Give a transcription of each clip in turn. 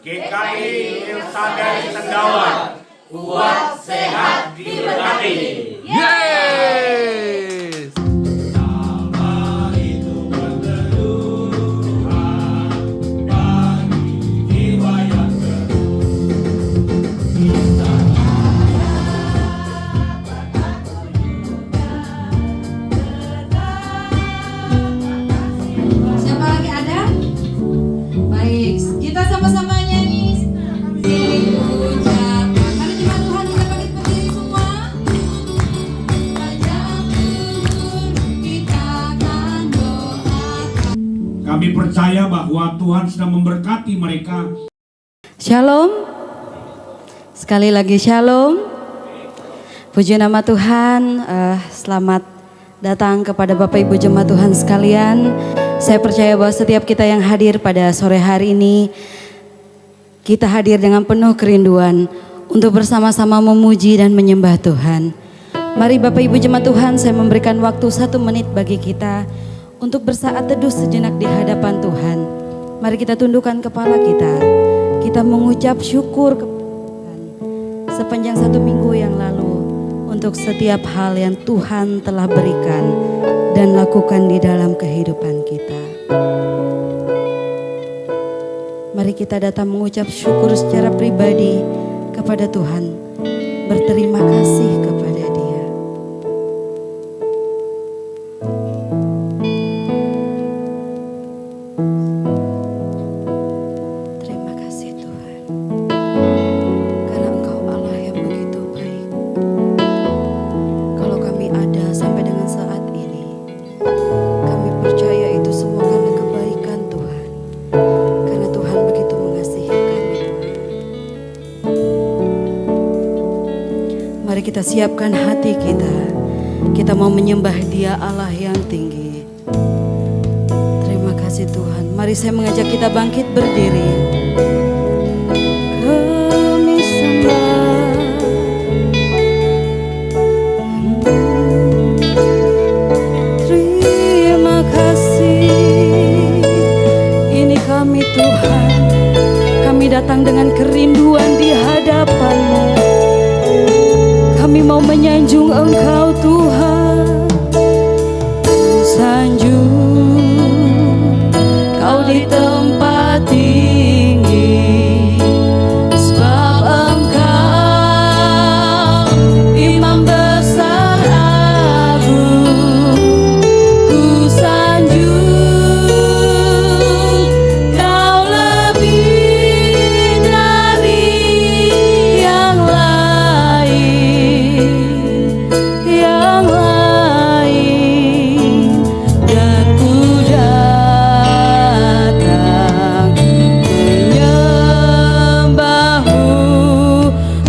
GKI Ilsadai Sendawa, kuat sehat diberkati. Yes. Nama itu berteduhan bagi jiwa yang Siapa lagi ada? Baik, kita sama-sama nyanyi. Diucapkan. Mari jemaat Tuhan kita bangkit berdiri semua. Panjang umur kita akan doakan. Kami percaya bahwa Tuhan sedang memberkati mereka. Shalom. Sekali lagi shalom. Puji nama Tuhan. Selamat datang kepada Bapak Ibu jemaat Tuhan sekalian. Saya percaya bahwa setiap kita yang hadir pada sore hari ini, kita hadir dengan penuh kerinduan untuk bersama-sama memuji dan menyembah Tuhan. Mari Bapak Ibu jemaat Tuhan, saya memberikan waktu 1 menit bagi kita untuk bersaat teduh sejenak di hadapan Tuhan. Mari kita tundukkan kepala kita. Kita mengucap syukur kepada Tuhan sepanjang 1 minggu yang lalu untuk setiap hal yang Tuhan telah berikan dan lakukan di dalam kehidupan kita. Mari kita datang mengucap syukur secara pribadi kepada Tuhan. Berterima kasih kepada Dia. Terima kasih Tuhan. Karena Engkau Allah yang begitu baik. Kalau kami ada sampai dengan saat ini, kami percaya itu semua karena kebaikan Tuhan. Karena Tuhan begitu mengasihi kami. Mari kita siapkan hati kita. Kita mau menyembah Dia Allah yang tinggi. Terima kasih Tuhan. Mari saya mengajak kita bangkit berdiri. Kami sembah. Terima kasih. Ini kami Tuhan. Kami datang dengan kerinduan di hadapan-Mu. Kami mau menyanjung Engkau Tuhan. Sanjung Kau di tempat tinggi. Sebab Engkau Imam besar agung. Ku sanjung Kau lebih dari yang lain. Dan ku datang menyembah-Mu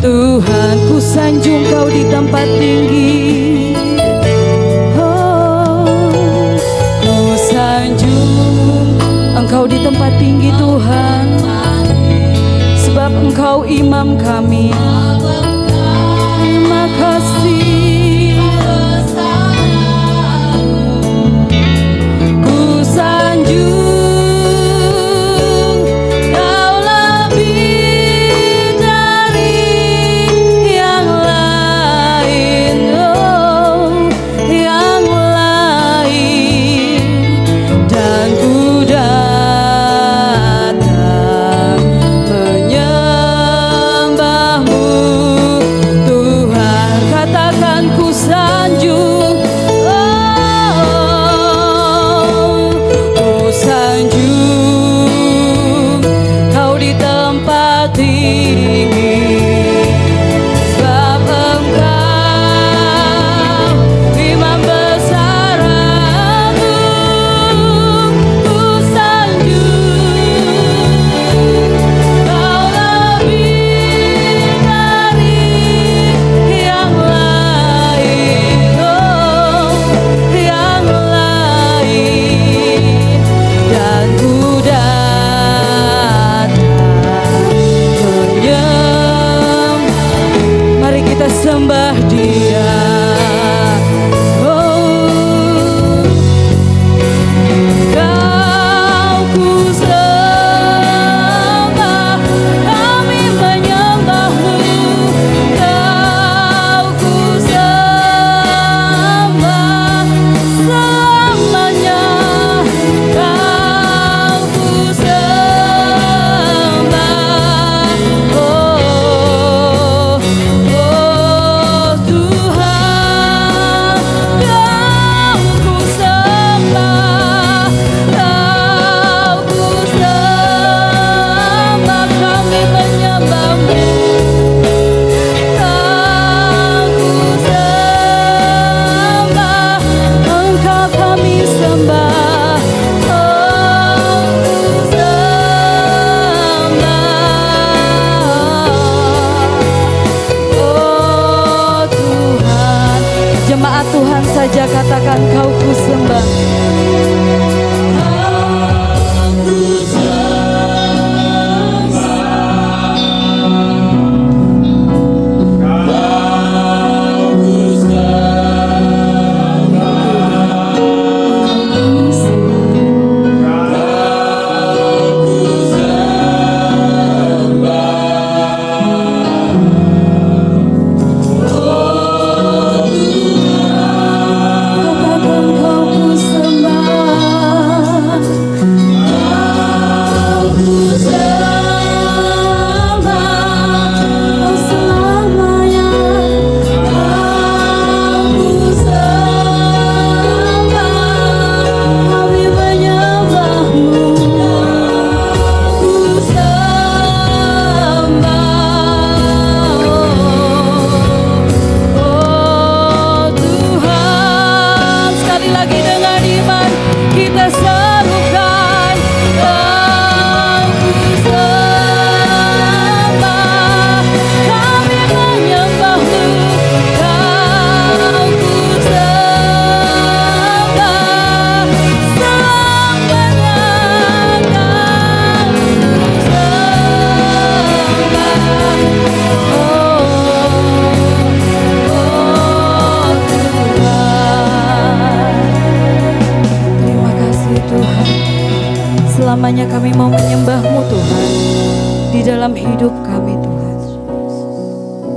Tuhan. Ku sanjung Kau di tempat tinggi. Oh, ku sanjung Engkau di tempat tinggi Tuhan. Sebab Engkau imam kami. Terima kasih. Ku sanjung Kau lebih dari yang lain. Oh, yang lain. Dan ku datang menyembah-Mu Tuhan. Katakan selamanya kami mau menyembah-Mu Tuhan di dalam hidup kami Tuhan.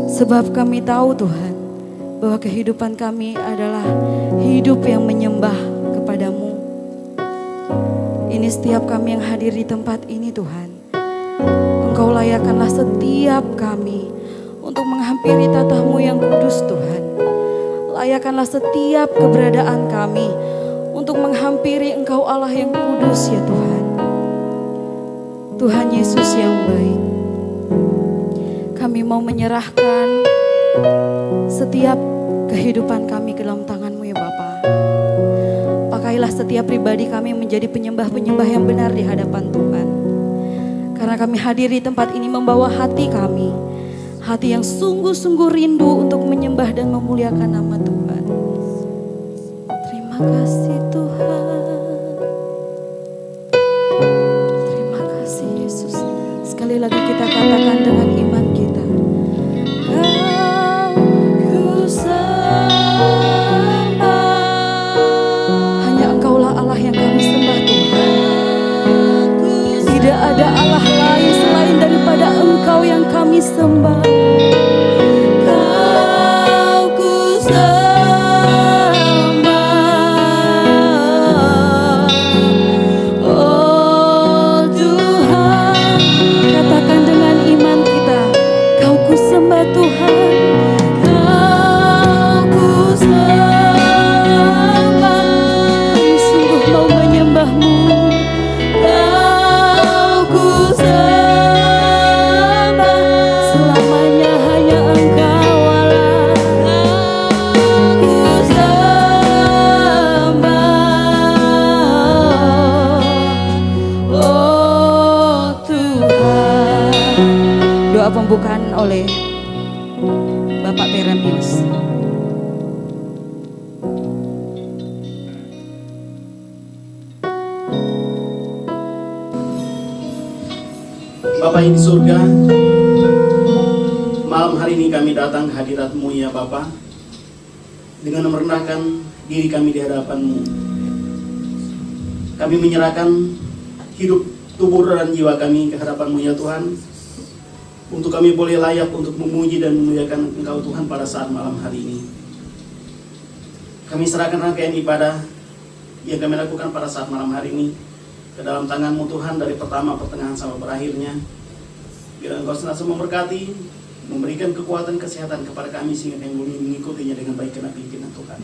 Sebab kami tahu Tuhan bahwa kehidupan kami adalah hidup yang menyembah kepadamu. Ini setiap kami yang hadir di tempat ini Tuhan, Engkau layakkanlah setiap kami untuk menghampiri tatamu yang kudus Tuhan. Layakkanlah setiap keberadaan kami untuk menghampiri Engkau Allah yang kudus ya Tuhan. Tuhan Yesus yang baik, kami mau menyerahkan setiap kehidupan kami ke dalam tangan-Mu ya Bapa. Pakailah setiap pribadi kami menjadi penyembah-penyembah yang benar di hadapan Tuhan. Karena kami hadir di tempat ini membawa hati kami, hati yang sungguh-sungguh rindu untuk menyembah dan memuliakan nama Tuhan. Terima kasih Tuhan. Terima kasih Yesus. Sekali lagi kita katakan dengan iman kita. Kau ku sembah. Hanya Engkaulah Allah yang kami sembah Tuhan. Tidak ada Allah lain selain daripada Engkau yang kami sembah. Kau ku sembah. Oh Tuhan, katakan dengan iman kita, Kau ku sembah Tuhan. Kau ku sembah. Kami sungguh mau menyembah-Mu. Selamanya hanya Engkau Allah. Ku sembah. Oh Tuhan. Doa pembukaan oleh Bapak Peremius. Bapa yang di surga, malam hari ini kami datang ke hadirat-Mu ya Bapa, dengan merendahkan diri kami di hadapan-Mu. Kami menyerahkan hidup, tubuh dan jiwa kami ke hadapan-Mu ya Tuhan, untuk kami boleh layak untuk memuji dan memuliakan Engkau Tuhan pada saat malam hari ini. Kami serahkan rangkaian ibadah yang kami lakukan pada saat malam hari ini ke dalam tangan-Mu Tuhan, dari pertama, pertengahan, sampai berakhirnya. Biar Engkau senantiasa memberkati, memberikan kekuatan, kesehatan kepada kami sehingga kami boleh mengikutinya dengan baik karena pimpinan Tuhan.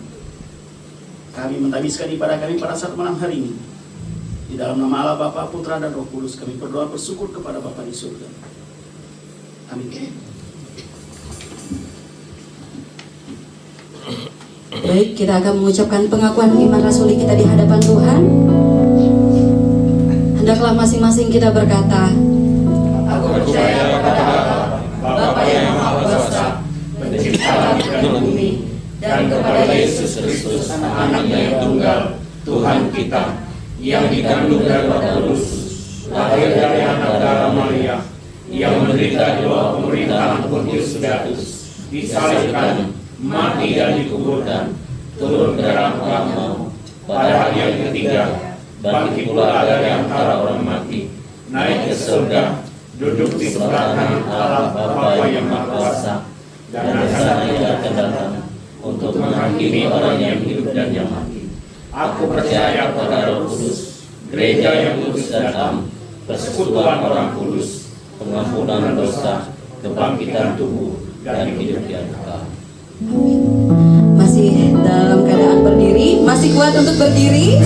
Kami menghabiskan ibadah kami pada saat malam hari ini. Di dalam nama Allah Bapa, Putra, dan Roh Kudus kami berdoa bersyukur kepada Bapa di surga. Amin. Baik, kita akan mengucapkan pengakuan iman rasuli kita di hadapan Tuhan. Hendaklah masing-masing kita berkata, Aku percaya kepada Bapa yang Maha Kuasa, Pencipta langit dan bumi, dan kepada Yesus Kristus, Anak-Nya yang tunggal, Tuhan kita, yang dikandung dari Roh Kudus, lahir dari anak darah Maria, yang menderita di bawah pemerintahan Pontius Pilatus, disalibkan, mati dan dikuburkan, turun ke dalam maut, pada hari yang ketiga bangkit pula dari antara orang mati, naik ke surga, duduk di sebelah kanan Allah Bapa yang Maha Kuasa, dan dari sana Ia akan datang untuk menghakimi orang yang hidup dan yang mati. Aku percaya kepada Roh Kudus, gereja yang kudus dan am, persekutuan orang kudus, pengampunan dosa, kebangkitan tubuh, dan hidup yang kekal. masih dalam keadaan berdiri, masih kuat untuk berdiri.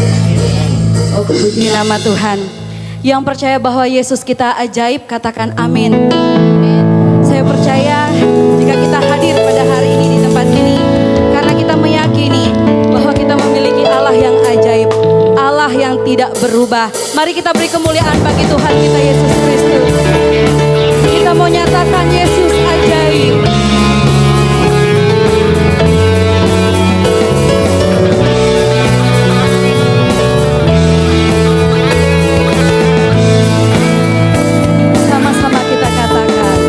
Oh, puji nama Tuhan. Yang percaya bahwa Yesus kita ajaib, katakan amin. Saya percaya jika kita hadir pada hari ini di tempat ini, karena kita meyakini bahwa kita memiliki Allah yang ajaib, Allah yang tidak berubah. Mari kita beri kemuliaan bagi Tuhan kita Yesus Kristus. Kita mau nyatakan Yesus ajaib. Sama-sama kita katakan,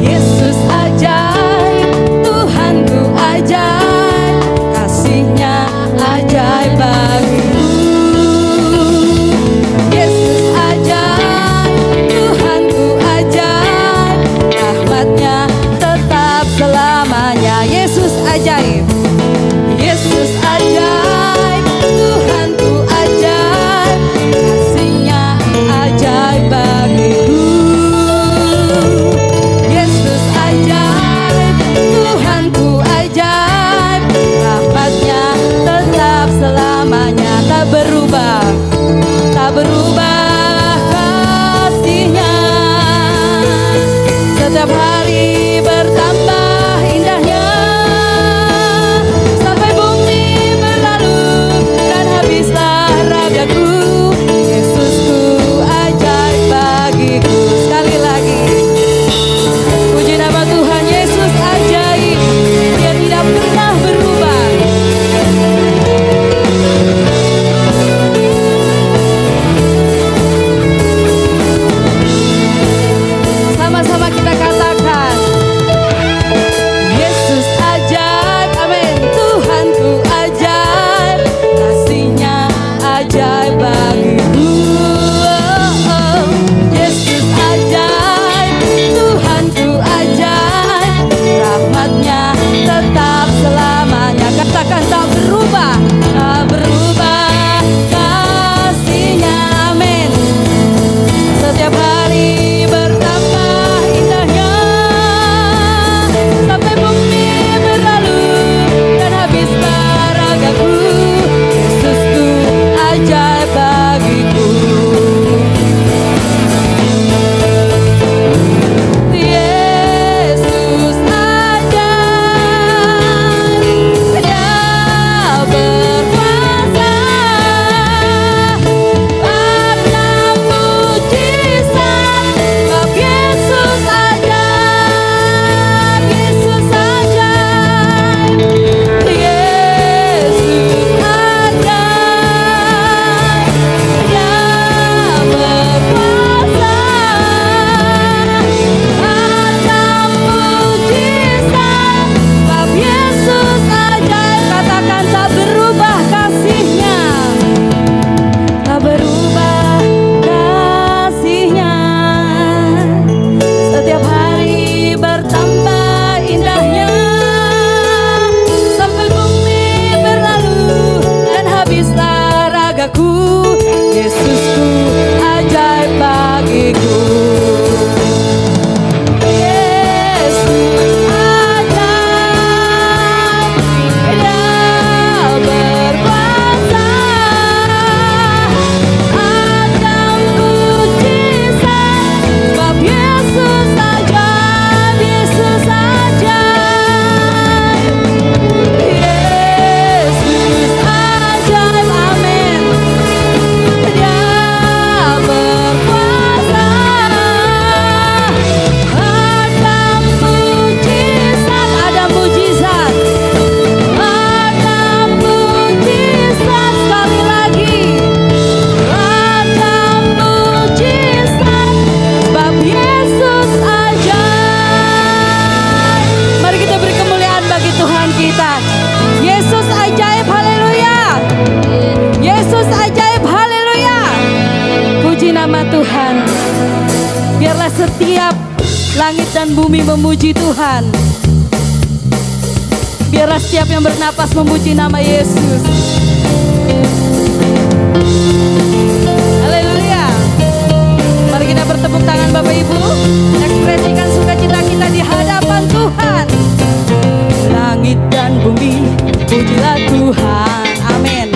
Yesus ajaib, Tuhanku ajaib, kasih-Nya ajaib bagiku. Yesus Setiap hari bertambah indahnya, sampai bumi berlalu dan habislah ragaku. Yesusku ajaib bagiku. Sekali lagi, puji nama Tuhan. Yesus ajaib, Dia tidak pernah berubah. Sama-sama kita katakan, Yesus ajaib, amin. Tuhanku ajaib, kasih-Nya ajaib bagiku. Oh, Yesus ajaib, Tuhanku ajaib, rahmat-Nya tetap selamanya. Katakan tak berubah, tak berubah kasih-Nya, amin. Setiap hari bertambah indahnya, sampai bumi berlalu dan habislah ragaku. Yesusku ajaib bagiku. Yesus ajaib, Dia berkuasa, ada mujizat, sebab Yesus ajaib, Yesus ajaib, Yesus ajaib, Dia berkuasa, ada mujizat, sebab Yesus ajaib. Katakan tak berubah kasih-Nya, tak berubah kasih-Nya. Setiap hari bertambah indahnya, sampai bumi berlalu dan habislah ragaku. Yesusku ajaib bagiku. Yesus ajaib, Dia berkuasa, ada mujizat, sebab Yesus ajaib, Yesus ajaib, Yesus ajaib, amin. Dia berkuasa, ada mujizat, ada mujizat, sekali lagi, ada mujizat, sebab Yesus ajaib. Mari kita beri kemuliaan bagi Tuhan kita. Yesus ajaib, haleluya. Yesus ajaib, haleluya. Puji nama Tuhan. Biarlah setiap langit dan bumi memuji Tuhan. Biarlah setiap yang bernapas memuji nama Yesus. Haleluya. Mari kita bertepuk tangan Bapak Ibu, ekspresikan sukacita kita di hadapan Tuhan. Langit dan bumi, pujilah Tuhan, amin.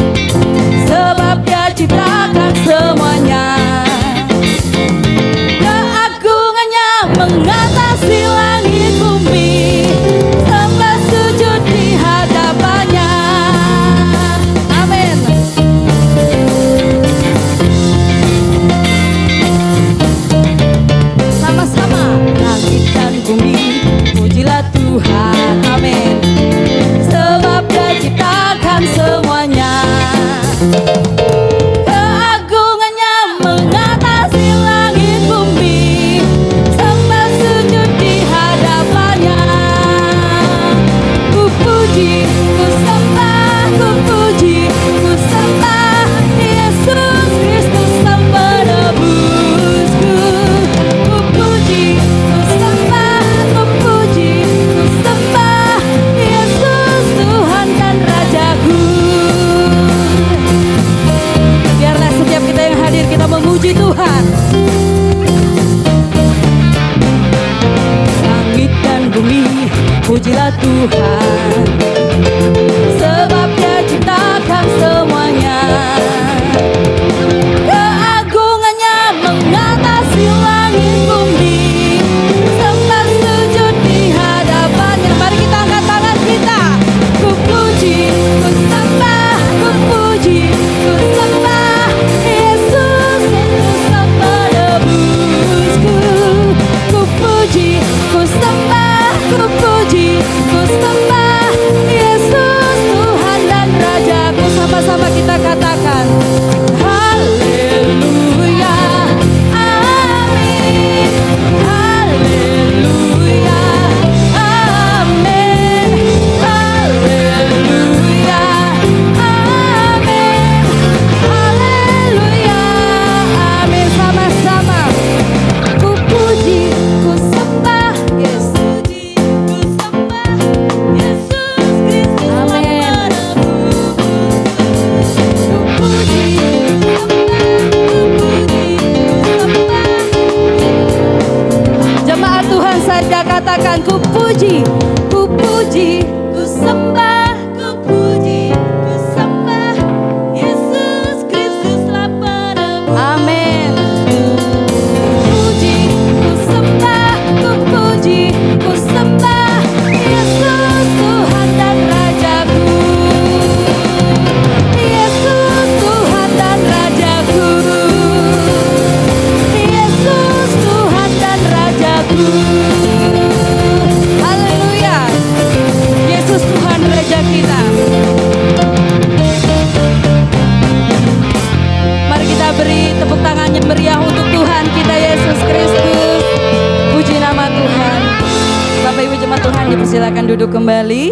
Sebab Dia ciptakan semuanya, keagungannya mengatasi langit bumi, sembah sujud di hadapannya, amin. Sama-sama, langit dan bumi, pujilah Tuhan, amin. Sebab Dia ciptakan semuanya, keagungannya mengatasi langit bumi, sembah sujud di hadapannya. Ku puji, ku sembah, ku puji, ku sembah Yesus Kristus Sang Penebusku. Ku puji, ku sembah, ku puji, ku sembah Yesus Tuhan dan Rajaku. Biarlah setiap kita yang hadir kita memuji Tuhan. Langit dan bumi, pujilah Tuhan. Sebab Dia ciptakan semuanya, keagungannya mengatasi langit bumi, sembah saja katakan ku puji, ku puji, ku sembah, ku puji, ku sembah Yesus Kristus telah menebus. Amin. Puji, ku sembah, ku puji, ku sembah Yesus Tuhan dan Rajaku. Yesus Tuhan dan Rajaku. Yesus Tuhan dan Rajaku. Haleluya. Yesus Tuhan Raja kita. Mari kita beri tepuk tangan yang meriah untuk Tuhan kita Yesus Kristus. Puji nama Tuhan. Bapak Ibu jemaat Tuhan dipersilakan duduk kembali.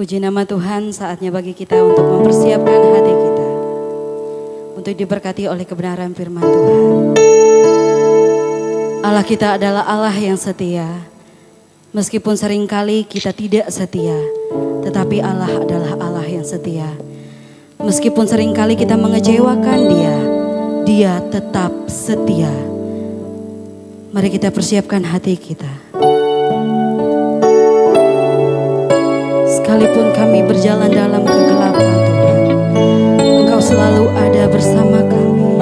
Puji nama Tuhan, saatnya bagi kita untuk mempersiapkan hati kita untuk diberkati oleh kebenaran firman Tuhan. Allah kita adalah Allah yang setia. Meskipun seringkali kita tidak setia, tetapi Allah adalah Allah yang setia. Meskipun seringkali kita mengecewakan Dia, Dia tetap setia. Mari kita persiapkan hati kita. Sekalipun kami berjalan dalam kegelapan Tuhan, Engkau selalu ada bersama kami.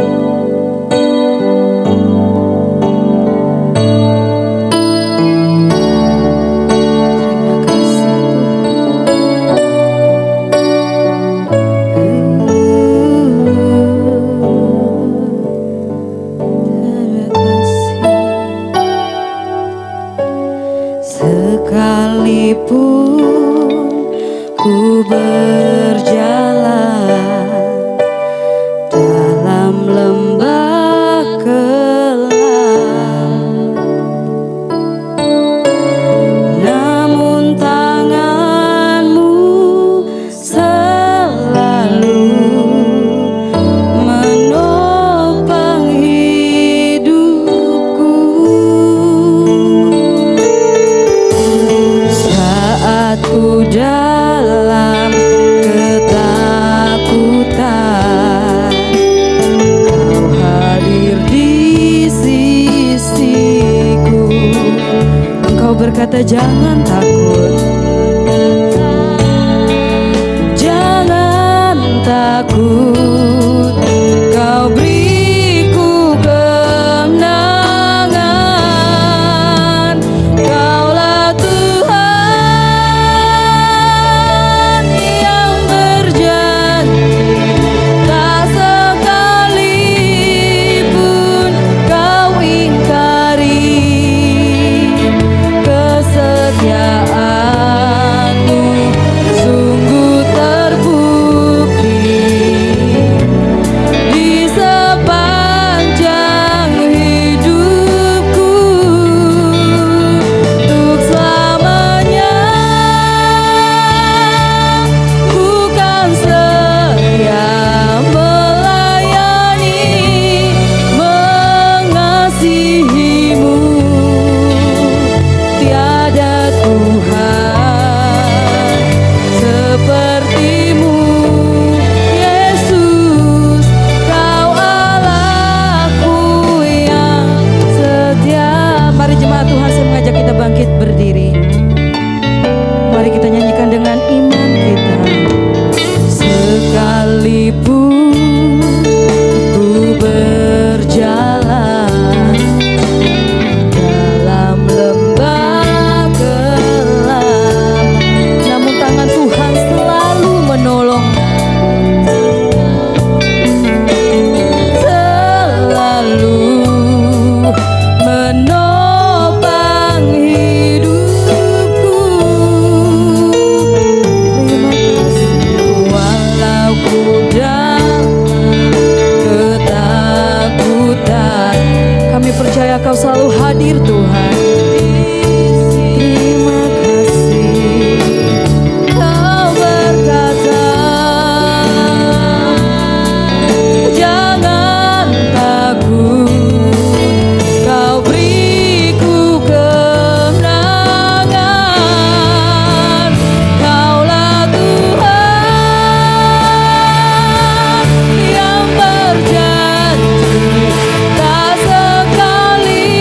Sekalipun ku berjalan dalam lembah kelam, namun tangan-Mu selalu menopang hidupku. Saat ku dalam ketakutan, Kau hadir di sisiku. Engkau berkata jangan takut, jangan takut, Kau beriku kemenangan. Kaulah Tuhan yang berjanji, tak sekalipun Kau ingkari kesetiaan-Mu. Sungguh terbukti di sepanjang hidupku, untuk selamanya bukan setia melayani, mengasihi-Mu. Tiada Tuhan seperti-Mu, Yesus. Kau Allahku yang setia. Mari jemaat Tuhan, saya mengajak kita bangkit berdiri. Mari kita nyanyikan dengan iman kita. Sekalipun ku berjalan dalam lembah kelam, namun tangan Tuhan selalu menolong, selalu menopang hidupku. Terima kasih. Walau ku dalam ketakutan, kami percaya Kau selalu hadir Tuhan. Terima kasih. Kau berkata jangan takut, Kau beriku kemenangan. Kaulah Tuhan yang berjanji, tak sekalipun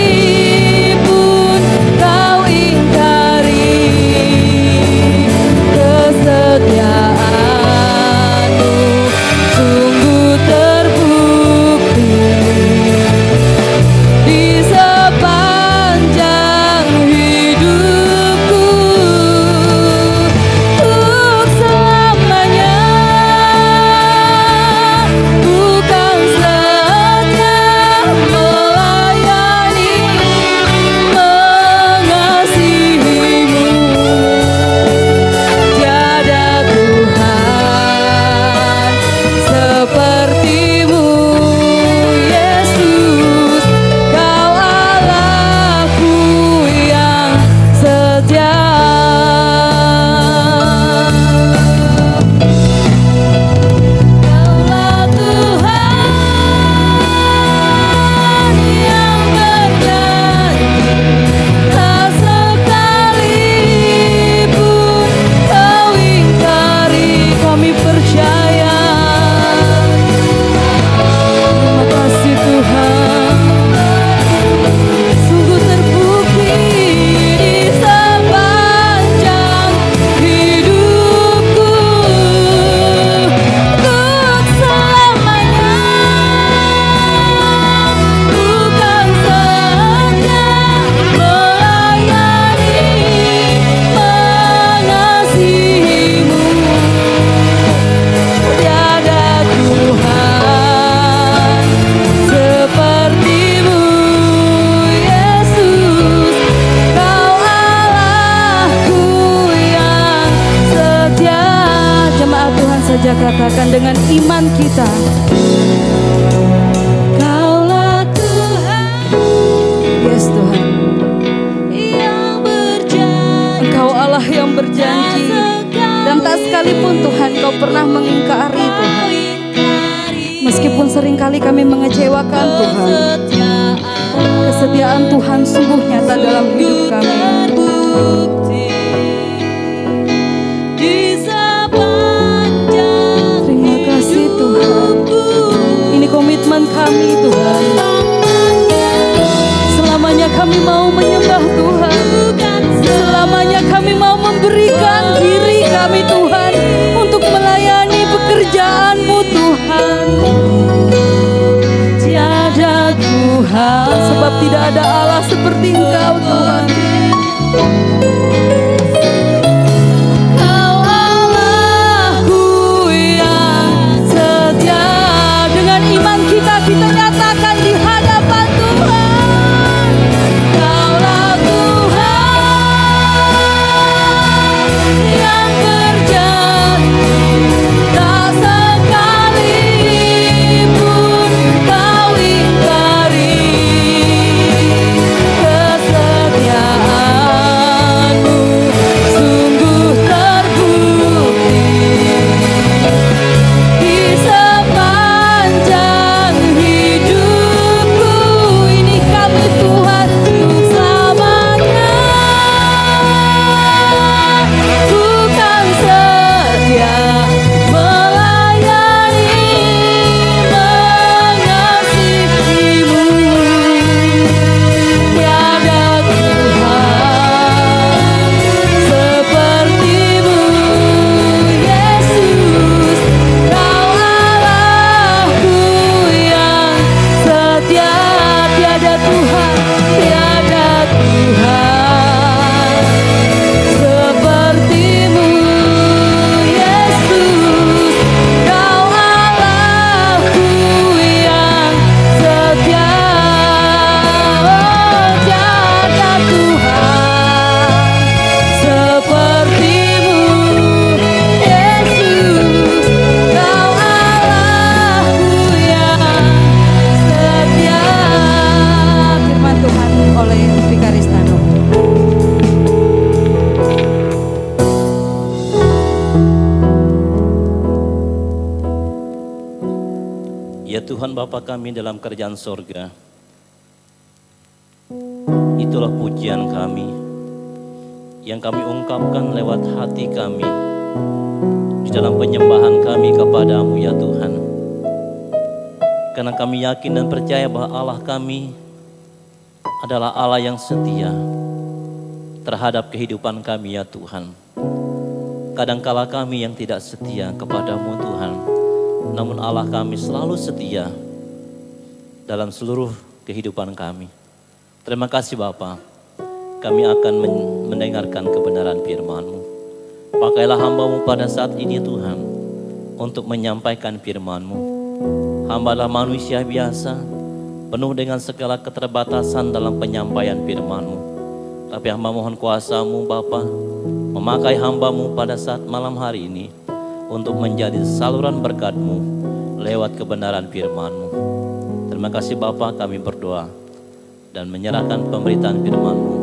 Tuhan. Engkau Allah yang berjanji, dan tak sekalipun Tuhan Kau pernah mengingkari Tuhan. Meskipun seringkali kami mengecewakan Tuhan, kesetiaan Tuhan sungguh nyata dalam hidup kami. Terima kasih Tuhan. Ini komitmen kami Tuhan. Selamanya kami mau menyembah Tuhan. Selamanya kami mau memberikan diri kami Tuhan untuk melayani pekerjaan-Mu Tuhan. Tiada Tuhan, sebab tidak ada Allah seperti Engkau Tuhan. Kau Allahku yang setia. Dengan iman kita nyatakan di hadapan Tuhan. Kaulah Tuhan yang berjanji, tak sekalipun Kau ingkari. Kesetiaan-Mu sungguh terbukti di sepanjang hidupku. Ini kami Tuhan untuk selamanya. Ku kan setia melayani, mengasihi-Mu. Tiada Tuhan seperti-Mu, Yesus. Kau Allahku yang setia. Tiada Tuhan, tiada Tuhan seperti-Mu, Yesus. Kau Allahku yang setia. Oh, tiada Tuhan seperti-Mu, Yesus. Kau Allahku yang setia. Firman Tuhan oleh Vikaris Tano. Ya Tuhan Bapa kami dalam kerajaan sorga, itulah pujian kami yang kami ungkapkan lewat hati kami di dalam penyembahan kami kepadamu ya Tuhan. Karena kami yakin dan percaya bahwa Allah kami adalah Allah yang setia terhadap kehidupan kami ya Tuhan. Kadangkala kami yang tidak setia kepadamu Tuhan, namun Allah kami selalu setia dalam seluruh kehidupan kami. Terima kasih Bapa, kami akan mendengarkan kebenaran firman-Mu. Pakailah hamba-Mu pada saat ini Tuhan, untuk menyampaikan firman-Mu. Hamba adalah manusia biasa, penuh dengan segala keterbatasan dalam penyampaian firman-Mu. Tapi hamba mohon kuasa-Mu Bapa, memakai hamba-Mu pada saat malam hari ini, untuk menjadi saluran berkat-Mu lewat kebenaran firman-Mu. Terima kasih Bapa, kami berdoa dan menyerahkan pemberitaan firman-Mu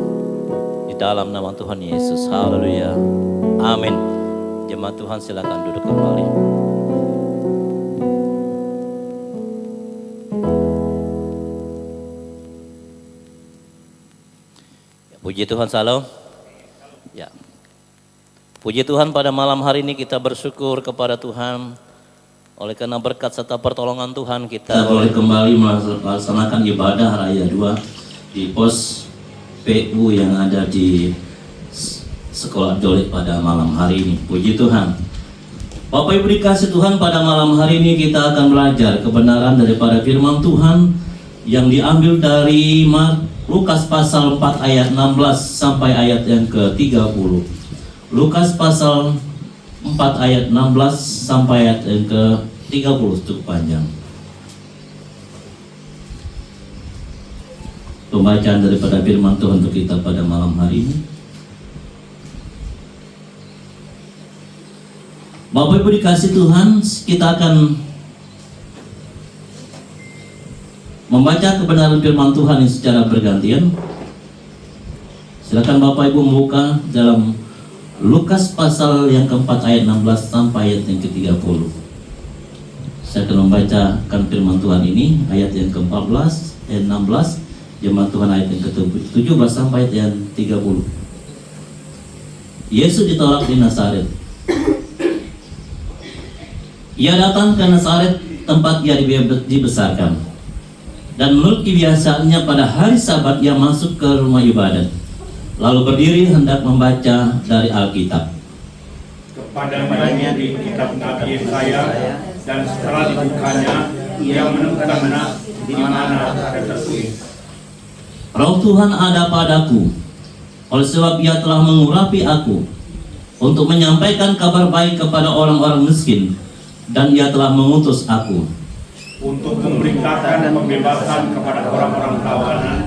di dalam nama Tuhan Yesus. Haleluya. Amin. Jemaat Tuhan silakan duduk kembali. Puji Tuhan, salam. Ya. Puji Tuhan, pada malam hari ini kita bersyukur kepada Tuhan oleh karena berkat serta pertolongan Tuhan kita boleh kembali melaksanakan ibadah Raya 2 di pos PU yang ada di Sekolah Dolik pada malam hari ini. Puji Tuhan. Bapak Ibu dikasih Tuhan, pada malam hari ini kita akan belajar kebenaran daripada firman Tuhan yang diambil dari Lukas pasal 4 ayat 16 sampai ayat yang ke-30. Lukas pasal 4 ayat 16 sampai ayat yang ke-30, cukup panjang. Pembacaan daripada firman Tuhan untuk kita pada malam hari ini. Bapak Ibu dikasih Tuhan, kita akan membaca kebenaran firman Tuhan yang secara bergantian. Silakan Bapak Ibu membuka dalam Lukas pasal yang keempat ayat 16 sampai ayat yang ke-30. Saya akan membacakan firman Tuhan ini, ayat yang ke-14, ayat 16, Jemaat Tuhan ayat yang ke-17 sampai ayat yang 30. Yesus ditolak di Nazaret. Ia datang ke Nazaret, tempat ia dibesarkan. Dan menurut kebiasaannya pada hari Sabat ia masuk ke rumah ibadat, lalu berdiri hendak membaca dari Alkitab. Kepadanya di kitab Nabi Yesaya, dan setelah dibukanya ia menemukan di mana ada tertulis, Roh Tuhan ada padaku, oleh sebab ia telah mengurapi aku untuk menyampaikan kabar baik kepada orang-orang miskin, dan ia telah mengutus aku untuk memberitakan pembebasan kepada orang-orang tawanan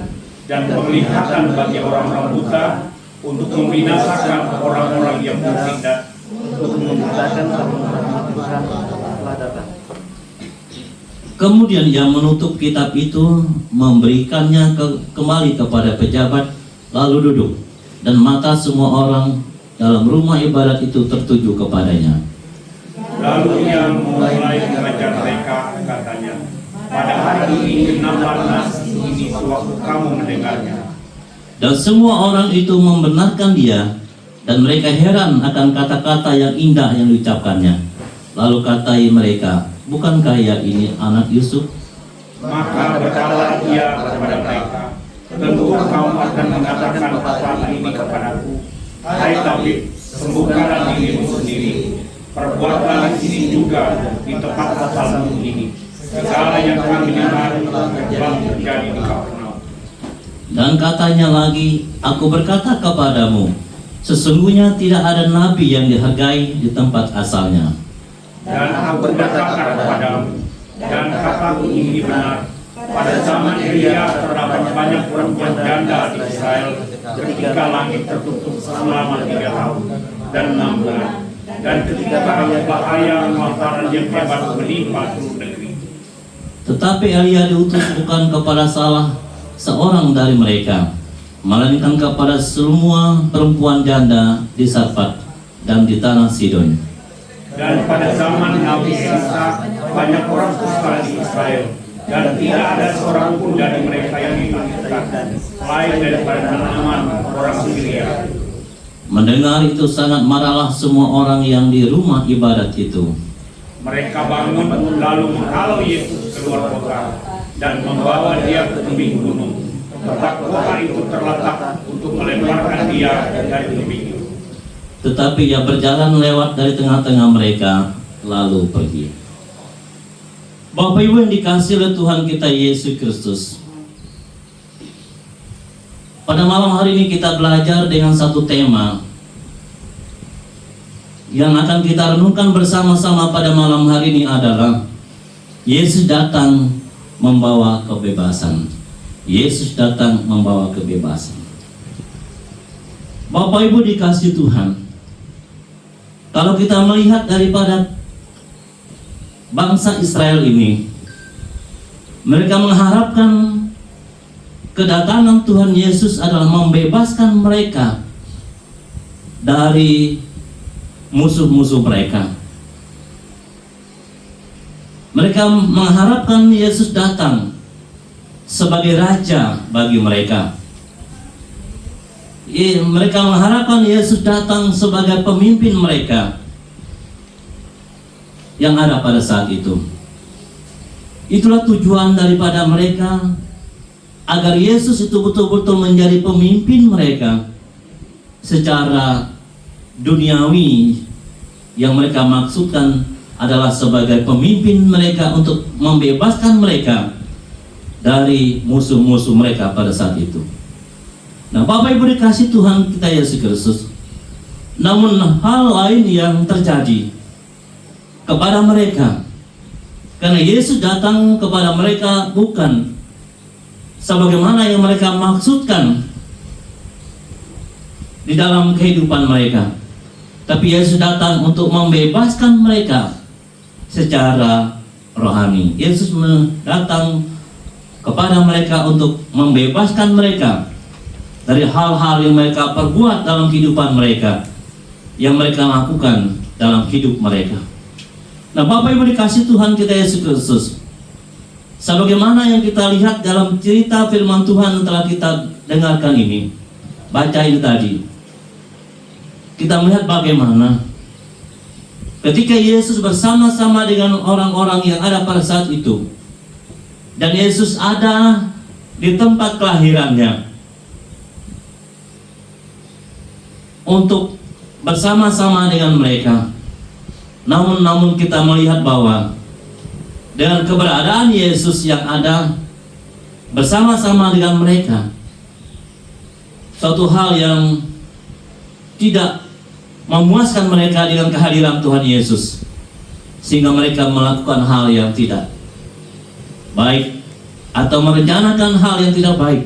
dan penglihatan bagi orang-orang buta, untuk membinasakan orang-orang yang bertindak, untuk memberitakan rahmat Tuhan telah datang. Kemudian ia menutup kitab itu, memberikannya kembali kepada pejabat, lalu duduk, dan mata semua orang dalam rumah ibadat itu tertuju kepadanya. Lalu ia mulai mengajar mereka, katanya, pada hari ini genaplah nas ini sewaktu kamu mendengarnya. Dan semua orang itu membenarkan dia, dan mereka heran akan kata-kata yang indah yang diucapkannya. Lalu katai mereka, bukankah ia ini anak Yusuf? Maka berkatalah ia kepada mereka, tentu kamu akan mengatakan apa ini kepadaku, hai Tabib, sembuhkanlah dirimu sendiri. Perbuatlah di sini juga di tempat asalmu ini. Segala yang kami dengar telah terjadi di Kapernaum. Dan katanya lagi, aku berkata kepadamu, sesungguhnya tidak ada nabi yang dihargai di tempat asalnya. Dan aku berkata kepadamu, dan kataku ini benar, pada zaman Elia terdapat banyak perempuan janda di Israel ketika langit tertutup selama 3 tahun dan 6 bulan, dan ketika bahaya kelaparan yang hebat menimpa seluruh negeri. Tetapi Elia diutus bukan kepada salah seorang dari mereka, melainkan kepada semua perempuan janda di Sarfat dan di tanah Sidon. Dan pada zaman Nabi Elisa banyak orang kusta di Israel, dan tidak ada seorang pun dari mereka yang dilahirkan selain daripada Naaman orang Syria. Mendengar itu sangat marahlah semua orang yang di rumah ibadat itu. Mereka bangun lalu menghalau Yesus keluar kota dan membawa dia ke tebing gunung, tempat kota itu terletak, untuk melemparkan dia dari tebing itu. Tetapi ia berjalan lewat dari tengah-tengah mereka, lalu pergi. Bapak Ibu yang dikasihi oleh Tuhan kita Yesus Kristus, pada malam hari ini kita belajar dengan satu tema yang akan kita renungkan bersama-sama pada malam hari ini adalah Yesus datang membawa kebebasan. Yesus datang membawa kebebasan. Bapak Ibu dikasihi Tuhan, kalau kita melihat daripada bangsa Israel ini, mereka mengharapkan kedatangan Tuhan Yesus adalah membebaskan mereka dari musuh-musuh mereka. Mereka mengharapkan Yesus datang sebagai raja bagi mereka. Mereka mengharapkan Yesus datang sebagai pemimpin mereka yang ada pada saat itu. Itulah tujuan daripada mereka, agar Yesus itu betul-betul menjadi pemimpin mereka secara duniawi. Yang mereka maksudkan adalah sebagai pemimpin mereka untuk membebaskan mereka dari musuh-musuh mereka pada saat itu. Nah, Bapak Ibu dikasih Tuhan kita Yesus Kristus, namun hal lain yang terjadi kepada mereka, karena Yesus datang kepada mereka bukan sebagaimana yang mereka maksudkan di dalam kehidupan mereka, tapi Yesus datang untuk membebaskan mereka secara rohani. Yesus datang kepada mereka untuk membebaskan mereka dari hal-hal yang mereka perbuat dalam kehidupan mereka, yang mereka lakukan dalam hidup mereka. Nah, Bapak Ibu dikasih Tuhan kita Yesus Kristus, sebagaimana yang kita lihat dalam cerita firman Tuhan yang telah kita dengarkan ini, baca ini tadi, kita melihat bagaimana ketika Yesus bersama-sama dengan orang-orang yang ada pada saat itu, dan Yesus ada di tempat kelahirannya untuk bersama-sama dengan mereka. Namun kita melihat bahwa dengan keberadaan Yesus yang ada bersama-sama dengan mereka, suatu hal yang tidak memuaskan mereka dengan kehadiran Tuhan Yesus, sehingga mereka melakukan hal yang tidak baik atau merencanakan hal yang tidak baik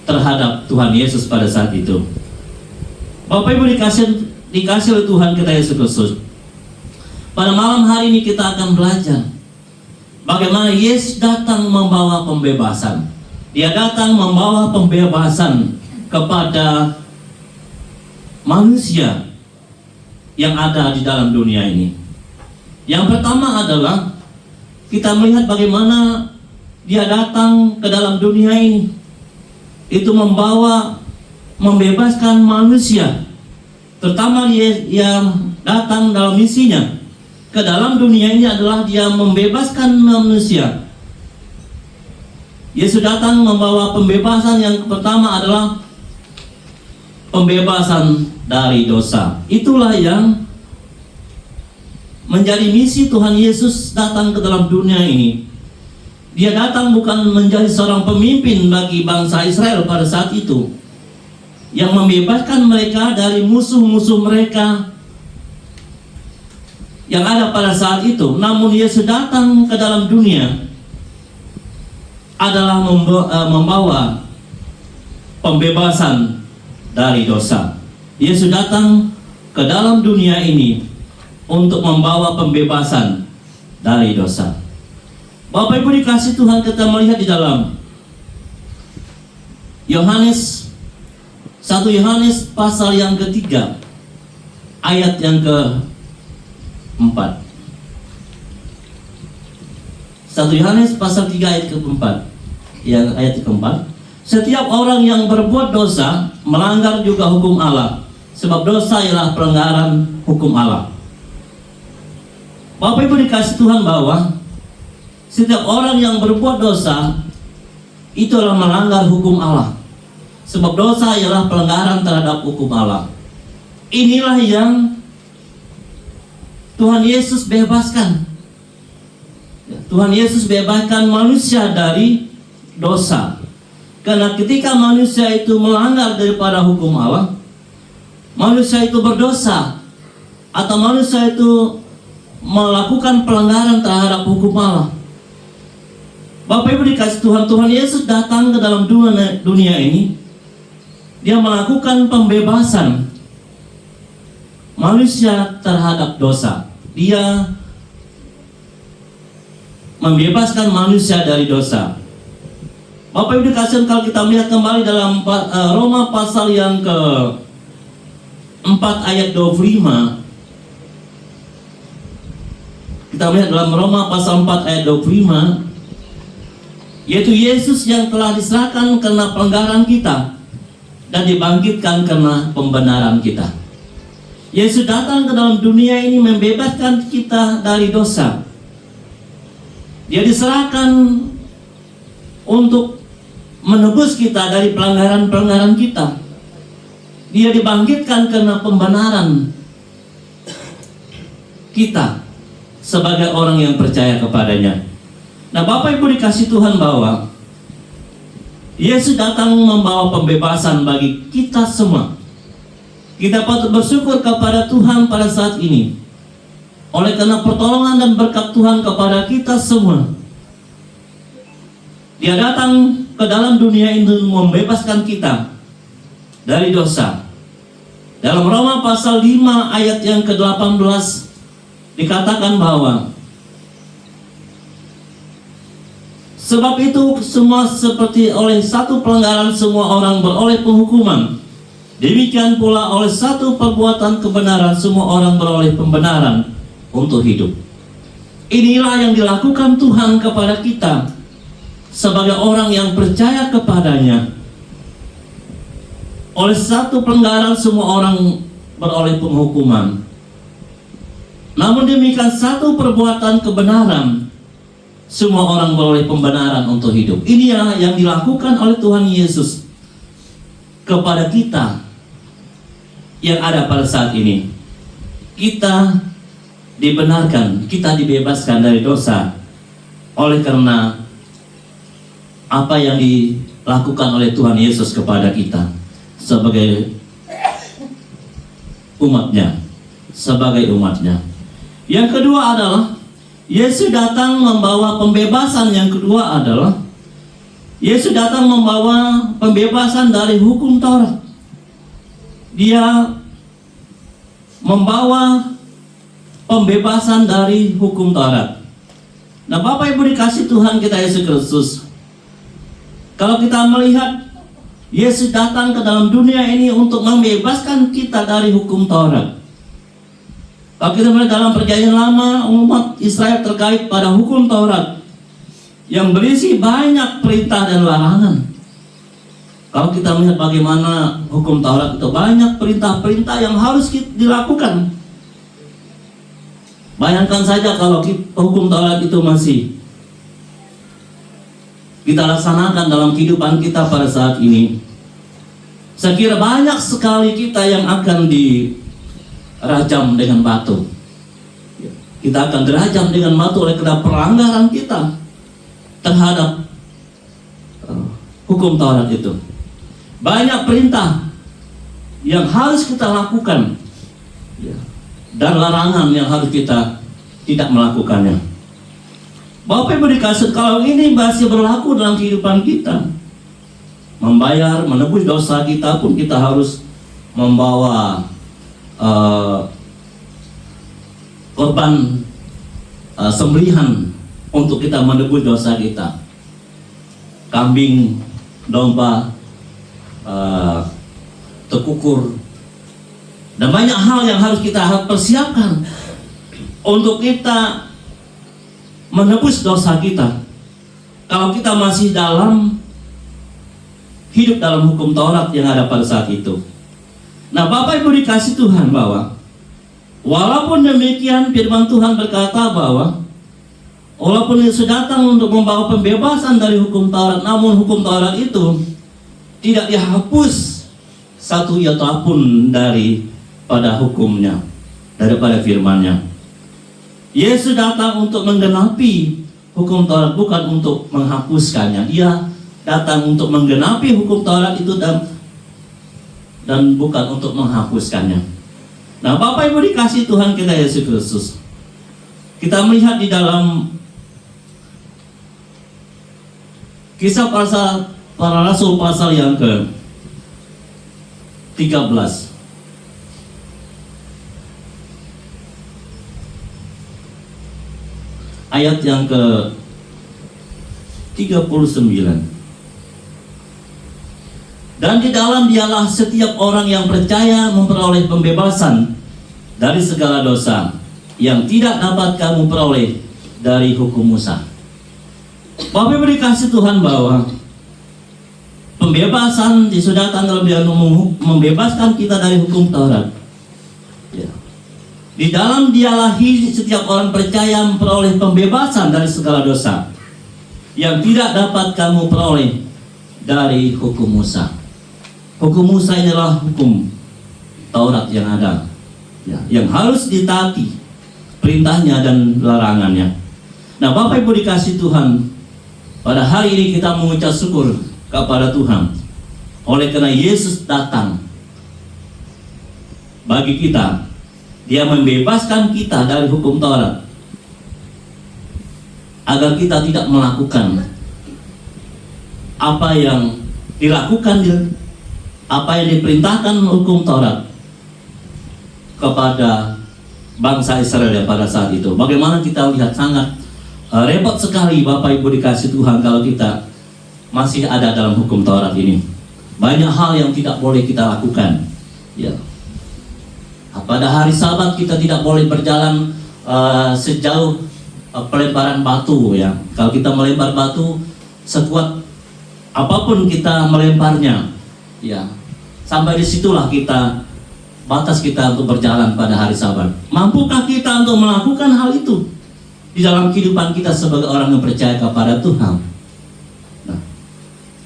terhadap Tuhan Yesus pada saat itu. Bapak Ibu dikasih oleh Tuhan kita Yesus Kristus, pada malam hari ini kita akan belajar bagaimana Yesus datang membawa pembebasan. Dia datang membawa pembebasan kepada manusia yang ada di dalam dunia ini. Yang pertama adalah kita melihat bagaimana dia datang ke dalam dunia ini, itu membebaskan manusia. Terutama dia yang datang dalam misinya ke dalam dunia ini adalah dia membebaskan manusia. Yesus datang membawa pembebasan. Yang pertama adalah pembebasan dari dosa. Itulah yang menjadi misi Tuhan Yesus datang ke dalam dunia ini. Dia datang bukan menjadi seorang pemimpin bagi bangsa Israel pada saat itu, yang membebaskan mereka dari musuh-musuh mereka yang ada pada saat itu. Namun Yesus datang ke dalam dunia adalah membawa pembebasan dari dosa. Yesus datang ke dalam dunia ini untuk membawa pembebasan dari dosa. Bapak Ibu dikasih Tuhan, kita melihat di dalam Yohanes 1 Yohanes pasal yang ketiga ayat yang ke-4. 1 Yohanes pasal 3 ayat ke-4. Yang ayat ke-4, setiap orang yang berbuat dosa melanggar juga hukum Allah, sebab dosa ialah pelanggaran hukum Allah. Bapak Ibu dikasih Tuhan bahwa setiap orang yang berbuat dosa itu adalah melanggar hukum Allah, sebab dosa ialah pelanggaran terhadap hukum Allah. Inilah yang Tuhan Yesus bebaskan. Tuhan Yesus bebaskan manusia dari dosa. Karena ketika manusia itu melanggar daripada hukum Allah, manusia itu berdosa, atau manusia itu melakukan pelanggaran terhadap hukum Allah. Bapak Ibu dikasih Tuhan, Tuhan Yesus datang ke dalam dunia ini. Dia melakukan pembebasan manusia terhadap dosa. Dia membebaskan manusia dari dosa. Bapak Ibu dikasih, kalau kita melihat kembali dalam Roma pasal yang ke-4 ayat 25, kita melihat dalam Roma pasal 4 ayat 25, yaitu Yesus yang telah diserahkan karena pelanggaran kita dan dibangkitkan karena pembenaran kita. Yesus datang ke dalam dunia ini membebaskan kita dari dosa. Dia diserahkan untuk menebus kita dari pelanggaran-pelanggaran kita. Dia dibangkitkan karena pembenaran kita sebagai orang yang percaya kepadanya. Nah, Bapak Ibu dikasih Tuhan bahwa Yesus datang membawa pembebasan bagi kita semua. Kita patut bersyukur kepada Tuhan pada saat ini, oleh karena pertolongan dan berkat Tuhan kepada kita semua. Dia datang ke dalam dunia ini membebaskan kita dari dosa. Dalam Roma pasal 5 ayat yang ke-18 dikatakan bahwa Sebab itu semua seperti oleh satu pelanggaran semua orang beroleh penghukuman. Demikian pula oleh satu perbuatan kebenaran semua orang beroleh pembenaran untuk hidup. Inilah yang dilakukan Tuhan kepada kita sebagai orang yang percaya kepadanya. Oleh satu pelanggaran semua orang beroleh penghukuman. Namun demikian satu perbuatan kebenaran semua orang beroleh pembenaran untuk hidup. Inilah yang dilakukan oleh Tuhan Yesus kepada kita yang ada pada saat ini. Kita dibenarkan, kita dibebaskan dari dosa oleh karena apa yang dilakukan oleh Tuhan Yesus kepada kita sebagai umatnya, Yang kedua adalah Yesus datang membawa pembebasan. Yang kedua adalah Yesus datang membawa pembebasan dari hukum Taurat. Dia membawa pembebasan dari hukum Taurat. Nah, Bapak Ibu dikasih Tuhan kita Yesus Kristus, kalau kita melihat Yesus datang ke dalam dunia ini untuk membebaskan kita dari hukum Taurat. Kalau kita melihat dalam perjanjian lama, umat Israel terkait pada hukum Taurat yang berisi banyak perintah dan larangan. Kalau kita melihat bagaimana hukum Taurat itu banyak perintah-perintah yang harus dilakukan. Bayangkan saja kalau hukum Taurat itu masih kita laksanakan dalam kehidupan kita pada saat ini. Saya kira banyak sekali kita yang akan dirajam dengan batu. Kita akan dirajam dengan batu oleh karena pelanggaran kita terhadap hukum Taurat itu. Banyak perintah yang harus kita lakukan dan larangan yang harus kita tidak melakukannya. Bapak Ibu dikasih, kalau ini masih berlaku dalam kehidupan kita, membayar, menebus dosa kita pun kita harus membawa korban sembelihan untuk kita menebus dosa kita. Kambing, domba, tekukur, dan banyak hal yang harus kita persiapkan untuk kita menebus dosa kita. Kalau kita masih hidup dalam hukum Taurat yang ada pada saat itu. Nah, Bapak Ibu dikasih Tuhan, bahwa walaupun demikian firman Tuhan berkata bahwa walaupun Yesus datang untuk membawa pembebasan dari hukum Taurat, namun hukum Taurat itu tidak dihapus satu iota pun daripada hukumnya, daripada firman-Nya. Yesus datang untuk menggenapi hukum Taurat, bukan untuk menghapuskannya. Dia datang untuk menggenapi hukum Taurat itu dan bukan untuk menghapuskannya. Nah, Bapak Ibu dikasih Tuhan kita Yesus Kristus, kita melihat di dalam Kisah Para Rasul pasal yang ke-13. Ayat yang ke-39. Dan di dalam dialah setiap orang yang percaya memperoleh pembebasan dari segala dosa yang tidak dapat kamu peroleh dari hukum Musa. Bapak Ibu dikasih Tuhan, bahwa pembebasan Yesus datang dalam dia membebaskan kita dari hukum Taurat. Di dalam dialah setiap orang percaya memperoleh pembebasan dari segala dosa yang tidak dapat kamu peroleh dari hukum Musa. Hukum Musa inilah hukum Taurat yang ada, yang harus ditaati perintahnya dan larangannya. Nah, Bapak Ibu dikasih Tuhan, pada hari ini kita mengucap syukur kepada Tuhan oleh karena Yesus datang bagi kita. Dia membebaskan kita dari hukum Taurat agar kita tidak melakukan apa yang diperintahkan hukum Taurat kepada bangsa Israel pada saat itu. Bagaimana kita lihat sangat repot sekali Bapak Ibu dikasih Tuhan kalau kita masih ada dalam hukum Taurat ini. Banyak hal yang tidak boleh kita lakukan. Ya. Pada hari Sabat kita tidak boleh berjalan sejauh pelebaran batu ya. Kalau kita melempar batu sekuat apapun kita melemparnya, ya. Sampai disitulah kita batas kita untuk berjalan pada hari Sabat. Mampukah kita untuk melakukan hal itu di dalam kehidupan kita sebagai orang yang percaya kepada Tuhan?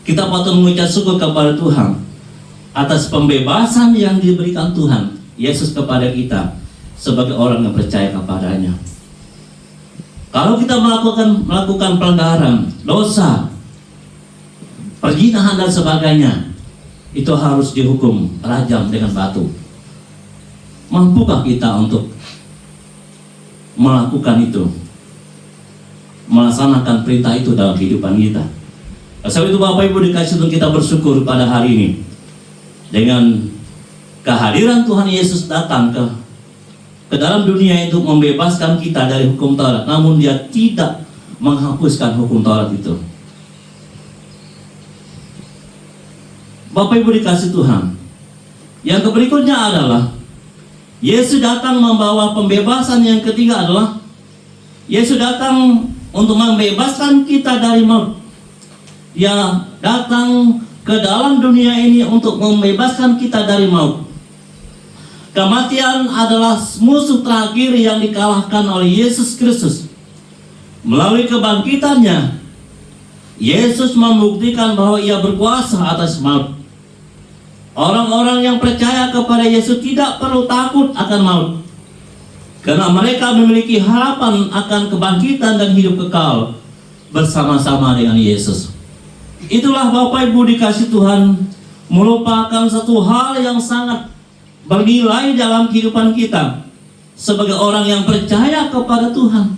Kita patut mengucap syukur kepada Tuhan atas pembebasan yang diberikan Tuhan Yesus kepada kita sebagai orang yang percaya kepadanya. Kalau kita melakukan pelanggaran, dosa, perzinahan dan sebagainya, itu harus dihukum rajam dengan batu. Mampukah kita untuk melakukan itu, melaksanakan perintah itu dalam kehidupan kita? Sebab itu Bapak Ibu dikasih untuk kita bersyukur pada hari ini dengan kehadiran Tuhan Yesus datang ke dalam dunia itu membebaskan kita dari hukum Taurat, namun Dia tidak menghapuskan hukum Taurat itu. Bapak Ibu dikasih Tuhan, yang berikutnya adalah Yesus datang membawa pembebasan. Yang ketiga adalah Yesus datang untuk membebaskan kita dari maut. Dia datang ke dalam dunia ini untuk membebaskan kita dari maut. Kematian adalah musuh terakhir yang dikalahkan oleh Yesus Kristus. Melalui kebangkitannya, Yesus membuktikan bahwa Ia berkuasa atas maut. Orang-orang yang percaya kepada Yesus tidak perlu takut akan maut, karena mereka memiliki harapan akan kebangkitan dan hidup kekal bersama-sama dengan Yesus. Itulah Bapak Ibu dikasih Tuhan, merupakan satu hal yang sangat bernilai dalam kehidupan kita sebagai orang yang percaya kepada Tuhan.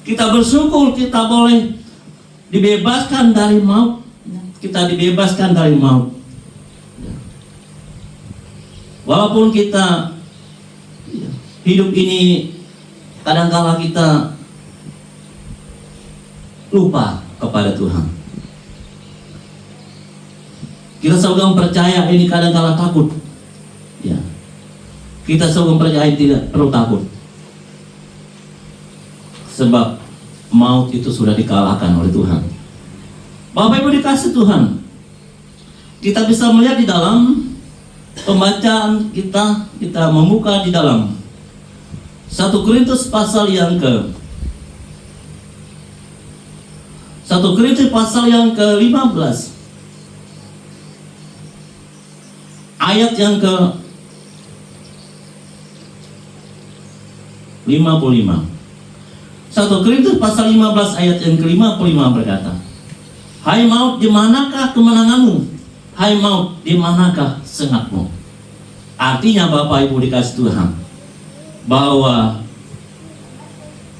Kita bersyukur kita boleh dibebaskan dari maut. Kita dibebaskan dari maut. Walaupun kita hidup ini kadang-kala kita lupa kepada Tuhan. Kita selalu percaya ini kadang-kala takut. Ya. Kita selalu percaya tidak perlu takut. Sebab maut itu sudah dikalahkan oleh Tuhan. Bapak Ibu dikasih Tuhan, kita bisa melihat di dalam pembacaan kita membuka di dalam 1 Korintus pasal yang ke-15 ayat yang ke-55. 1 Korintus pasal 15 ayat yang ke-55 berkata, "Hai maut, di manakah kemenanganmu? Hai maut, di manakah sengatmu?" Artinya Bapak Ibu dikasih Tuhan, bahwa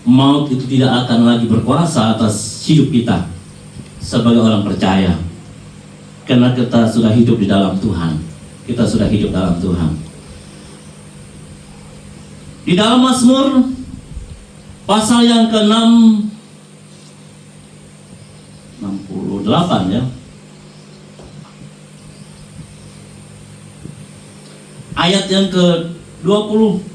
maut itu tidak akan lagi berkuasa atas hidup kita sebagai orang percaya, karena kita sudah hidup di dalam Tuhan. Kita sudah hidup dalam Tuhan. Di dalam Mazmur pasal yang ke-68 ya, ayat yang ke-20,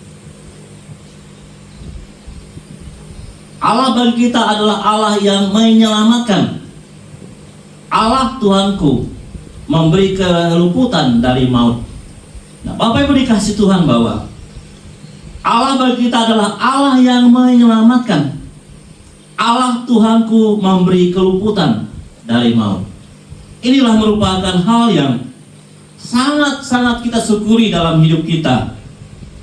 Allah bagi kita adalah Allah yang menyelamatkan. Allah Tuhanku memberi keluputan dari maut. Nah, Bapak Ibu dikasih Tuhan bahwa Allah bagi kita adalah Allah yang menyelamatkan. Allah Tuhanku memberi keluputan dari maut. Inilah merupakan hal yang sangat-sangat kita syukuri dalam hidup kita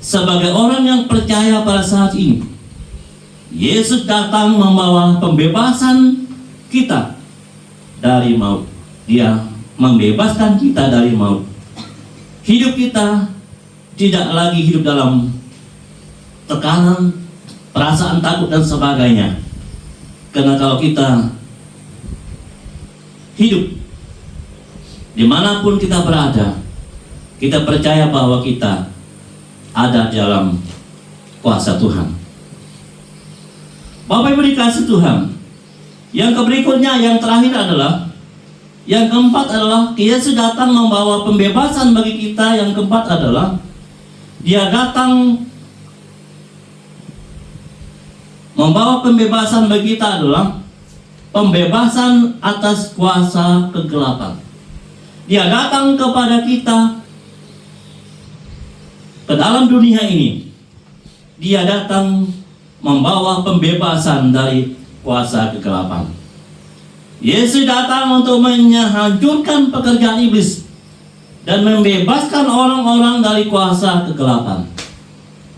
sebagai orang yang percaya pada saat ini. Yesus datang membawa pembebasan kita dari maut. Dia membebaskan kita dari maut. Hidup kita tidak lagi hidup dalam tekanan, perasaan takut dan sebagainya. Karena kalau kita hidup dimanapun kita berada, kita percaya bahwa kita ada dalam kuasa Tuhan. Bapak Ibu dikasih Tuhan, Yang berikutnya, yang terakhir adalah, yang keempat adalah Yesus datang membawa pembebasan bagi kita. Yang keempat adalah Dia datang membawa pembebasan bagi kita adalah pembebasan atas kuasa kegelapan. Dia datang kepada kita ke dalam dunia ini. Dia datang membawa pembebasan dari kuasa kegelapan. Yesus datang untuk menghancurkan pekerjaan iblis dan membebaskan orang-orang dari kuasa kegelapan.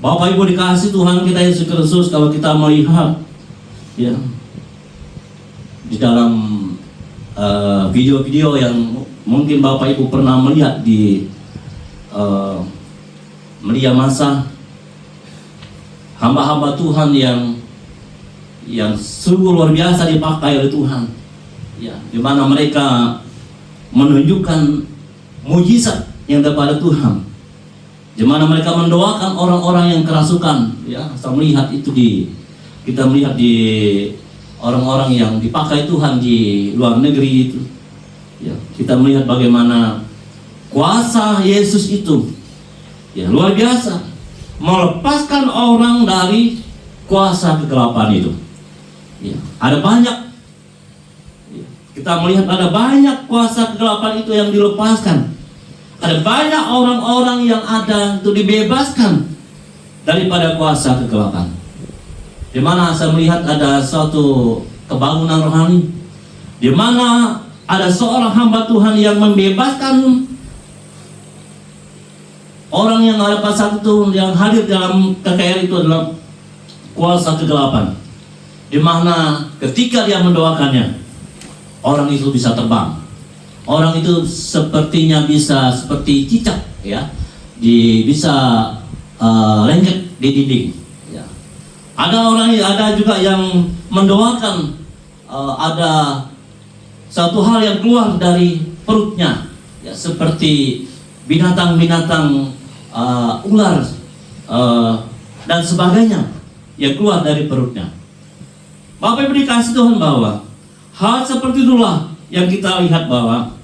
Bapak Ibu dikasih Tuhan kita Yesus Kristus, kalau kita melihat ya di dalam video-video yang mungkin Bapak Ibu pernah melihat di media massa, hamba-hamba Tuhan yang sungguh luar biasa dipakai oleh Tuhan, ya, di mana mereka menunjukkan mujizat yang daripada Tuhan, di mana mereka mendoakan orang-orang yang kerasukan. Ya, saya melihat itu kita melihat di orang-orang yang dipakai Tuhan di luar negeri itu. Ya, kita melihat bagaimana kuasa Yesus itu, ya, luar biasa, melepaskan orang dari kuasa kegelapan itu. Ya, ada banyak, ya, kita melihat ada banyak kuasa kegelapan itu yang dilepaskan. Ada banyak orang-orang yang ada untuk dibebaskan daripada kuasa kegelapan. Di mana saya melihat ada suatu kebangunan rohani, di mana ada seorang hamba Tuhan yang membebaskan orang yang ada pada saat itu, yang hadir dalam KKR itu adalah kuasa kegelapan. Di mana ketika dia mendoakannya, orang itu bisa terbang. Orang itu sepertinya bisa seperti cicak, ya, bisa lengket di dinding. Ya. Ada juga yang mendoakan ada satu hal yang keluar dari perutnya, ya, seperti binatang-binatang ular dan sebagainya yang keluar dari perutnya. Bapak Ibu dikasih Tuhan, bahwa hal seperti itulah yang kita lihat, bahwa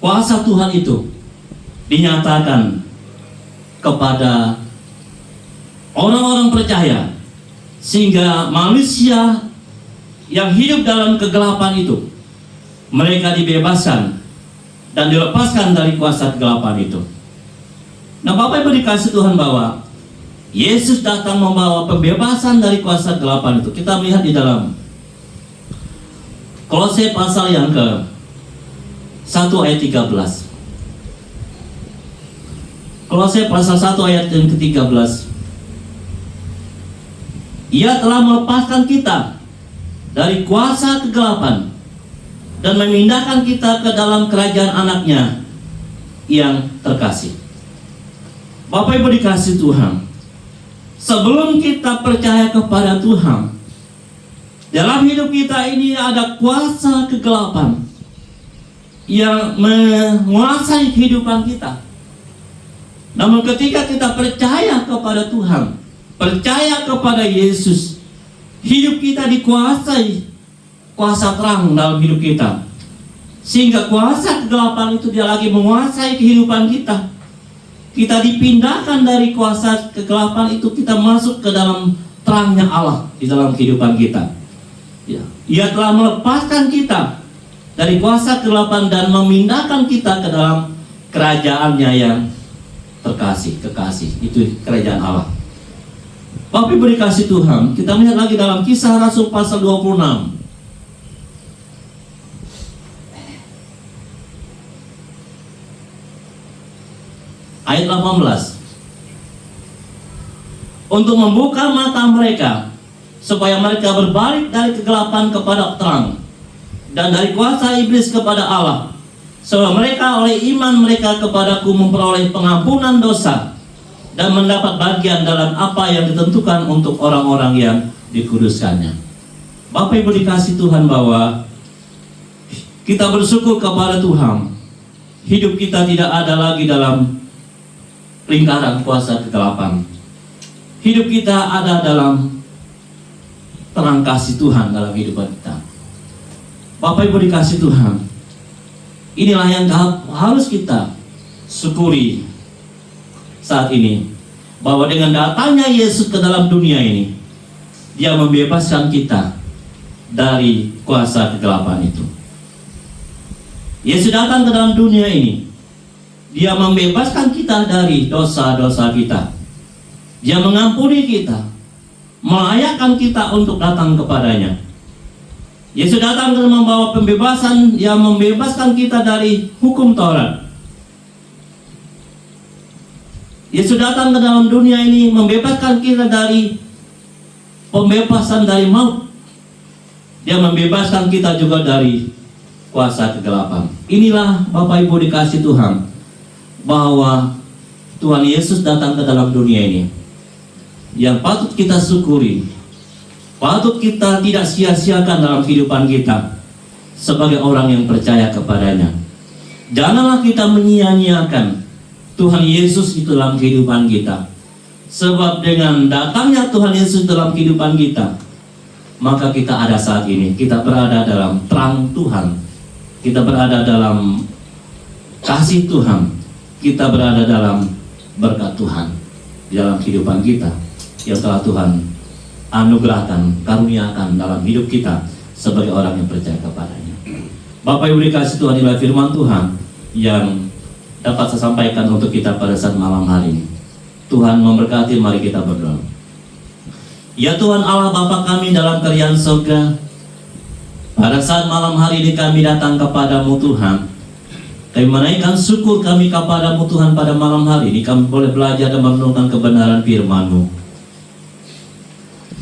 kuasa Tuhan itu dinyatakan kepada orang-orang percaya, sehingga manusia yang hidup dalam kegelapan itu, mereka dibebaskan dan dilepaskan dari kuasa kegelapan itu. Nah, Bapak Ibu dikasih Tuhan, bahwa Yesus datang membawa pembebasan dari kuasa kegelapan itu. Kita melihat di dalam Kolose pasal yang ke-1 ayat 13. Kolose pasal 1 ayat yang ke-13. Ia telah melepaskan kita dari kuasa kegelapan dan memindahkan kita ke dalam kerajaan anaknya yang terkasih. Bapak Ibu dikasih Tuhan, sebelum kita percaya kepada Tuhan, dalam hidup kita ini ada kuasa kegelapan yang menguasai kehidupan kita. Namun ketika kita percaya kepada Tuhan, percaya kepada Yesus, hidup kita dikuasai kuasa terang dalam hidup kita, sehingga kuasa kegelapan itu dia lagi menguasai kehidupan kita. Kita dipindahkan dari kuasa kegelapan itu, kita masuk ke dalam terangnya Allah di dalam kehidupan kita. Ya. Ia telah melepaskan kita dari kuasa kegelapan dan memindahkan kita ke dalam kerajaannya yang terkasih, kekasih. Itu kerajaan Allah. Bapak Ibu dikasih Tuhan, kita melihat lagi dalam Kisah Rasul pasal 26. Ayat 18. Untuk membuka mata mereka, supaya mereka berbalik dari kegelapan kepada terang, dan dari kuasa iblis kepada Allah, supaya mereka oleh iman mereka kepadaku memperoleh pengampunan dosa dan mendapat bagian dalam apa yang ditentukan untuk orang-orang yang dikuduskannya. Bapak Ibu dikasih Tuhan, bahwa kita bersyukur kepada Tuhan, hidup kita tidak ada lagi dalam lingkaran kuasa kegelapan. Hidup kita ada dalam terang kasih Tuhan dalam kehidupan kita. Bapak Ibu dikasih Tuhan, inilah yang harus kita syukuri saat ini, bahwa dengan datangnya Yesus ke dalam dunia ini, Dia membebaskan kita dari kuasa kegelapan itu. Yesus datang ke dalam dunia ini, Dia membebaskan kita dari dosa-dosa kita. Dia mengampuni kita, melayakkan kita untuk datang kepadanya. Yesus datang dan membawa pembebasan, yang membebaskan kita dari hukum Taurat. Yesus datang ke dalam dunia ini membebaskan kita dari pembebasan dari maut. Dia membebaskan kita juga dari kuasa kegelapan. Inilah Bapak Ibu dikasih Tuhan, bahwa Tuhan Yesus datang ke dalam dunia ini, yang patut kita syukuri, patut kita tidak sia-siakan dalam kehidupan kita sebagai orang yang percaya kepadanya. Janganlah kita menyia-nyiakan Tuhan Yesus di dalam kehidupan kita. Sebab dengan datangnya Tuhan Yesus dalam kehidupan kita, maka kita ada saat ini. Kita berada dalam terang Tuhan, kita berada dalam kasih Tuhan, kita berada dalam berkat Tuhan di dalam kehidupan kita yang telah Tuhan anugerahkan, karuniakan dalam hidup kita sebagai orang yang percaya kepadanya. Bapak Ibu dikasih Tuhan, inilah firman Tuhan yang dapat saya sampaikan untuk kita pada saat malam hari ini. Tuhan memberkati, mari kita berdoa. Ya Tuhan Allah Bapa kami dalam kerajaan surga, pada saat malam hari ini kami datang kepadamu Tuhan. Kami menaikkan syukur kami kepadamu Tuhan pada malam hari ini. Kami boleh belajar dan merenungkan kebenaran firman-Mu.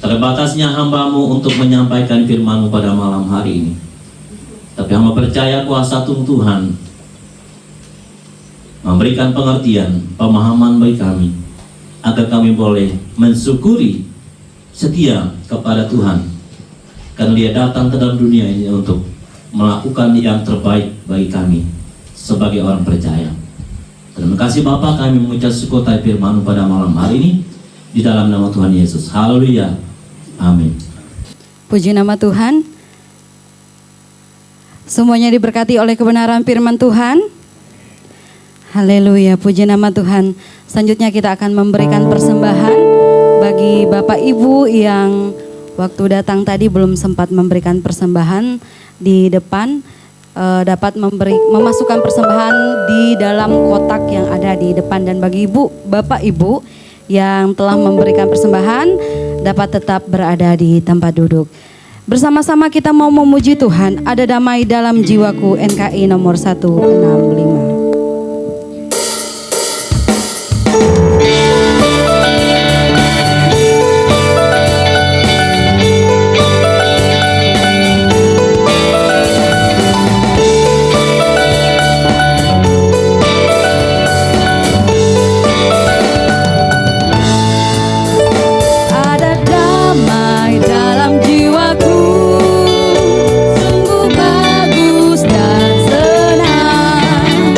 Terbatasnya hamba-Mu untuk menyampaikan firman-Mu pada malam hari ini, tapi hamba percaya kuasa Tuhan memberikan pengertian, pemahaman bagi kami, agar kami boleh mensyukuri, setia kepada Tuhan, karena Dia datang ke dalam dunia ini untuk melakukan yang terbaik bagi kami sebagai orang percaya. Terima kasih Bapa, kami mengucap syukur atas firman-Mu pada malam hari ini, di dalam nama Tuhan Yesus. Haleluya, amin. Puji nama Tuhan. Semuanya diberkati oleh kebenaran firman Tuhan. Haleluya, puji nama Tuhan. Selanjutnya kita akan memberikan persembahan bagi Bapak Ibu yang waktu datang tadi belum sempat memberikan persembahan di depan, dapat memasukkan persembahan di dalam kotak yang ada di depan. Dan bagi Bapak Ibu yang telah memberikan persembahan dapat tetap berada di tempat duduk. Bersama-sama kita mau memuji Tuhan. Ada damai dalam jiwaku, NKI nomor 165. Sungguh bagus dan senang.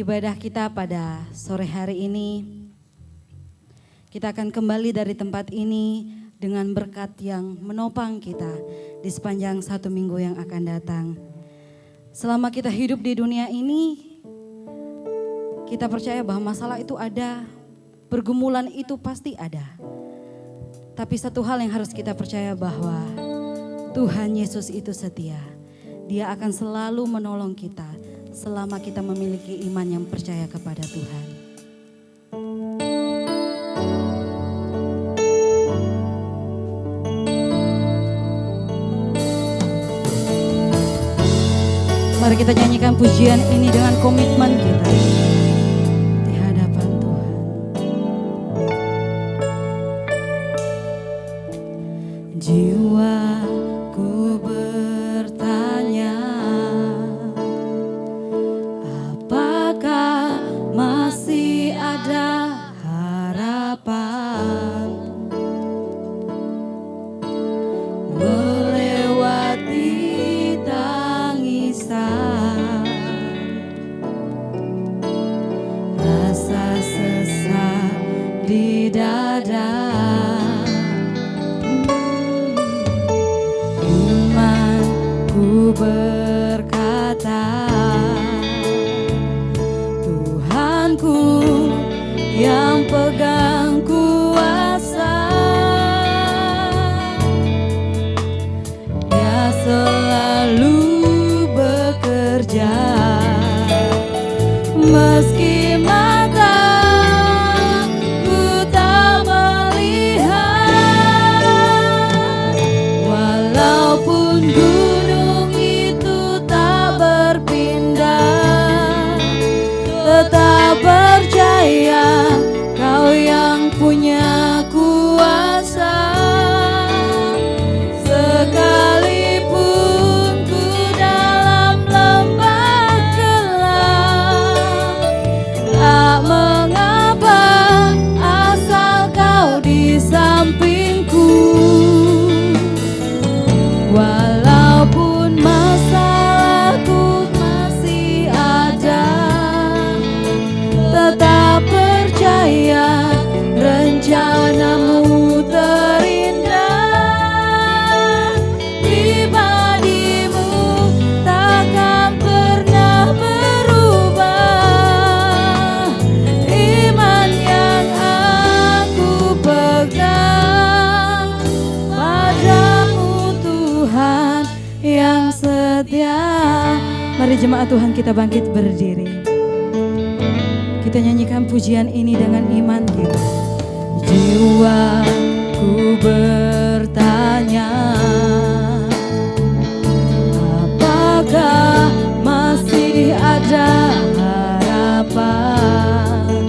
ibadah kita pada sore hari ini. Kita akan kembali dari tempat ini dengan berkat yang menopang kita di sepanjang 1 minggu yang akan datang. Selama kita hidup di dunia ini, kita percaya bahwa masalah itu ada, pergumulan itu pasti ada. Tapi satu hal yang harus kita percaya bahwa Tuhan Yesus itu setia. Dia akan selalu menolong kita selama kita memiliki iman yang percaya kepada Tuhan. Mari kita nyanyikan pujian ini dengan komitmen kita di hadapan Tuhan. Jiwaku bertanya, apakah masih ada harapan melewati tangisan, rasa sesak di dada. Imanku berkata, Tuhanku yang pegang kuasa, Dia selalu bekerja meski mataku tak melihat, walaupun gunung itu tak berpindah, tetap percaya Kau yang punya kuasa. Sekalipun ku dalam lembah gelap, tak mengapa asal Kau di sampingku. Walaupun masalahku masih ada, tetap percaya rencanamu terindah. Pribadimu takkan pernah berubah. Iman yang aku pegang padamu, Tuhan yang setia. Mari jemaat Tuhan kita bangkit berdiri. Kita nyanyikan pujian ini dengan iman kita. Jiwaku bertanya, apakah masih ada harapan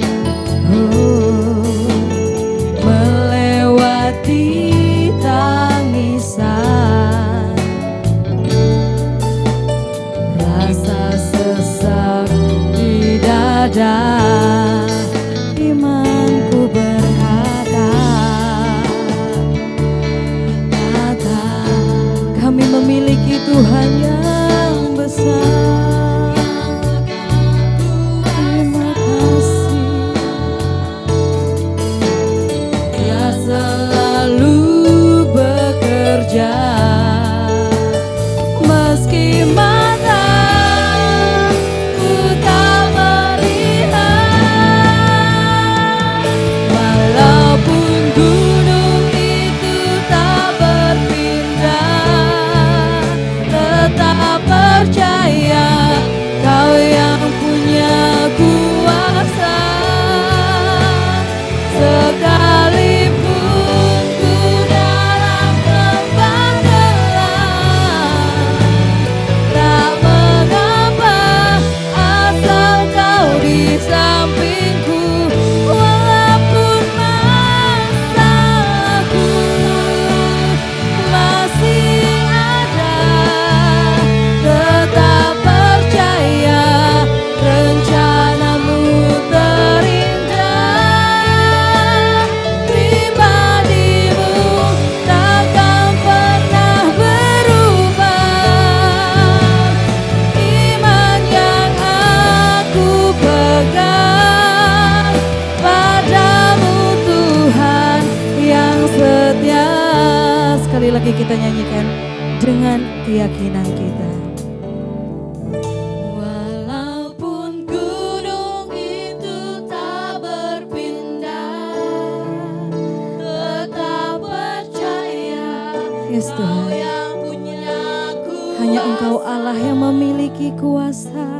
melewati tangisan, rasa sesak di dada. Imanku berkata, kami memiliki Tuhan yang besar. Terima kasih, Dia selalu bekerja meski mataku tak melihat, sekali lagi kita nyanyikan dengan keyakinan kita. Walaupun gunung itu tak berpindah, tetap percaya. Yes Tuhan, hanya Engkau Allah yang memiliki kuasa.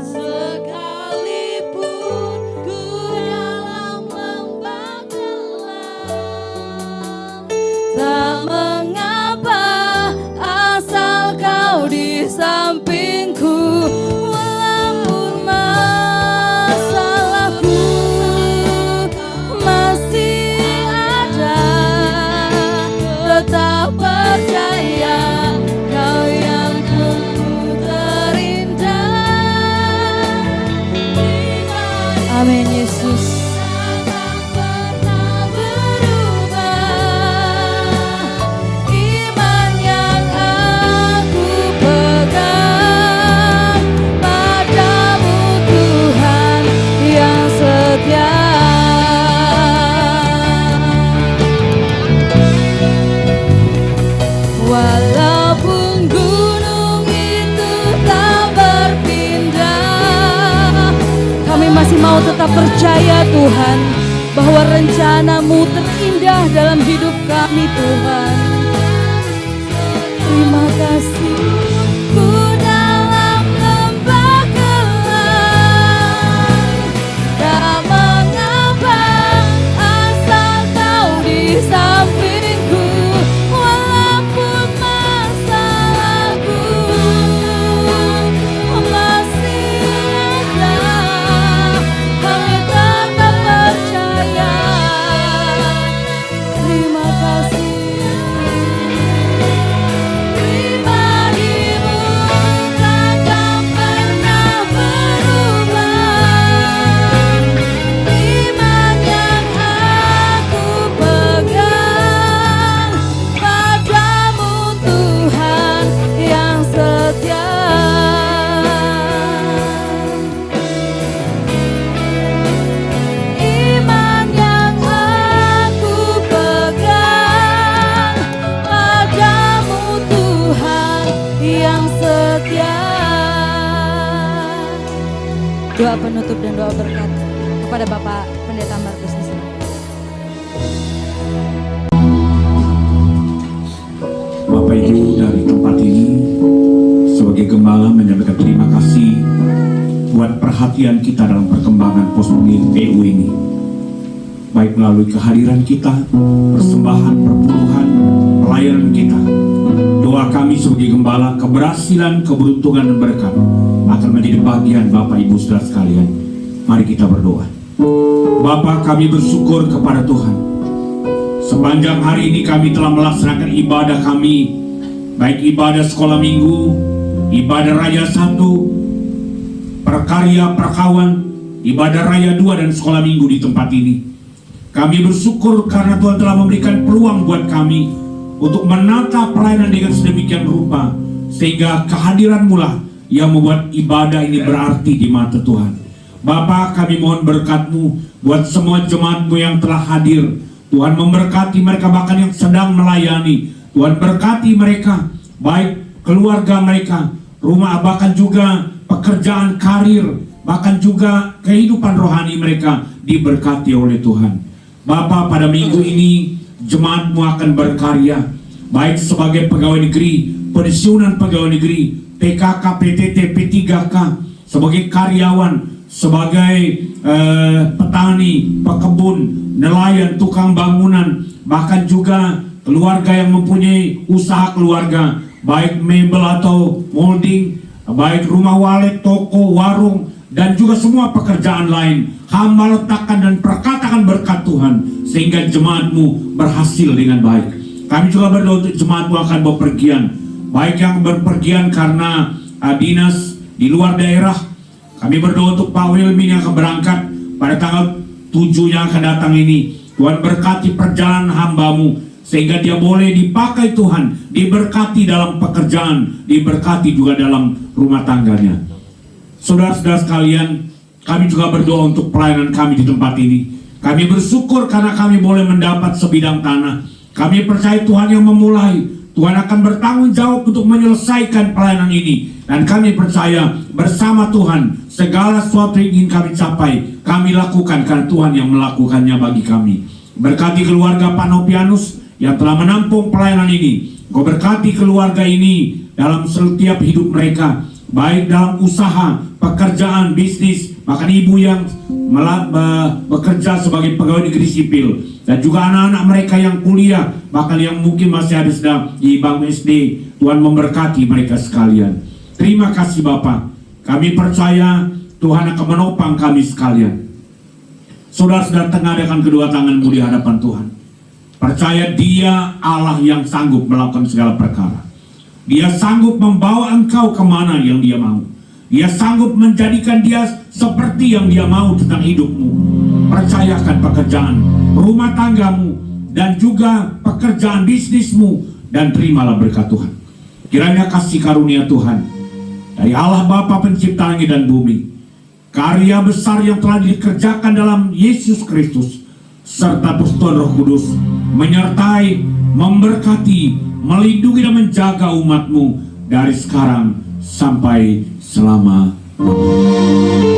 Tak mengapa asal Kau di sampingku, walaupun masalahku masih ada, tetap percaya Kau yang tumbuh terindah. Amin Yesus. Walaupun gunung itu tak berpindah, kami masih mau tetap percaya Tuhan, bahwa rencana-Mu terindah dalam hidup kami Tuhan. Terima kasih. Ku dalam lembah gelap, tak mengapa asal Kau di sampingku. Walaupun masalahku masih ada, kami tetap percaya. Terima kasih. Pribadimu takkan pernah berubah. Iman yang aku pegang padamu Tuhan yang setia. Iman yang aku pegang padamu Tuhan yang setia. Doa penutup dan doa berkat kepada Bapak Pendeta Markus di sini. Bapak Ibu dari tempat ini sebagai gembala menyampaikan terima kasih buat perhatian kita dalam perkembangan Pospemil PU ini, baik melalui kehadiran kita, persembahan, perpuluhan, pelayanan kita. Doa kami sebagai gembala, keberhasilan, keberuntungan dan berkat akan menjadi bagian Bapak Ibu saudara sekalian. Mari kita berdoa. Bapa, kami bersyukur kepada Tuhan. Sepanjang hari ini kami telah melaksanakan ibadah kami, baik ibadah sekolah minggu, ibadah raya 1, perkarya perkawan, ibadah raya 2 dan sekolah minggu di tempat ini. Kami bersyukur karena Tuhan telah memberikan peluang buat kami untuk menata pelayanan dengan sedemikian rupa, sehingga kehadiran-Mu lah yang membuat ibadah ini berarti di mata Tuhan. Bapa, kami mohon berkat-Mu buat semua jemaat-Mu yang telah hadir. Tuhan memberkati mereka bahkan yang sedang melayani. Tuhan berkati mereka, baik keluarga mereka, rumah, bahkan juga pekerjaan, karir, bahkan juga kehidupan rohani mereka diberkati oleh Tuhan. Bapa, pada minggu ini jemaat-Mu akan berkarya, baik sebagai pegawai negeri, pensiunan pegawai negeri, PKK, PTT, P3K, sebagai karyawan, sebagai petani, pekebun, nelayan, tukang bangunan, bahkan juga keluarga yang mempunyai usaha keluarga, baik mebel atau molding, baik rumah walet, toko, warung, dan juga semua pekerjaan lain. Hamba letakkan dan perkatakan berkat Tuhan, sehingga jemaat-Mu berhasil dengan baik. Kami juga berdoa untuk jemaat-Mu akan bepergian, baik yang berpergian karena dinas di luar daerah. Kami berdoa untuk Pak Wilmin yang akan berangkat pada tanggal 7 yang akan datang ini. Tuhan berkati perjalanan hamba-Mu, sehingga dia boleh dipakai Tuhan, diberkati dalam pekerjaan, diberkati juga dalam rumah tangganya. Saudara-saudara sekalian, kami juga berdoa untuk pelayanan kami di tempat ini. Kami bersyukur karena kami boleh mendapat sebidang tanah. Kami percaya Tuhan yang memulai, Tuhan akan bertanggung jawab untuk menyelesaikan pelayanan ini. Dan kami percaya bersama Tuhan segala sesuatu yang ingin kami capai, kami lakukan karena Tuhan yang melakukannya bagi kami. Berkati keluarga Pak Nopianus yang telah menampung pelayanan ini. Kau berkati keluarga ini dalam setiap hidup mereka, baik dalam usaha, pekerjaan, bisnis, bahkan ibu yang bekerja sebagai pegawai negeri sipil, dan juga anak-anak mereka yang kuliah, bahkan yang mungkin masih ada sedang di bangku SD. Tuhan memberkati mereka sekalian. Terima kasih Bapak. Kami percaya Tuhan akan menopang kami sekalian. Saudara-saudara tengadakan kedua tanganmu di hadapan Tuhan. Percaya Dia Allah yang sanggup melakukan segala perkara. Dia sanggup membawa engkau kemana yang Dia mau. Dia sanggup menjadikan dia seperti yang Dia mau tentang hidupmu. Percayakan pekerjaan rumah tanggamu dan juga pekerjaan bisnismu, dan terimalah berkat Tuhan. Kiranya kasih karunia Tuhan dari Allah Bapa pencipta langit dan bumi, karya besar yang telah dikerjakan dalam Yesus Kristus, serta persekutuan Roh Kudus menyertai, memberkati, melindungi dan menjaga umatmu dari sekarang sampai selama-lamanya.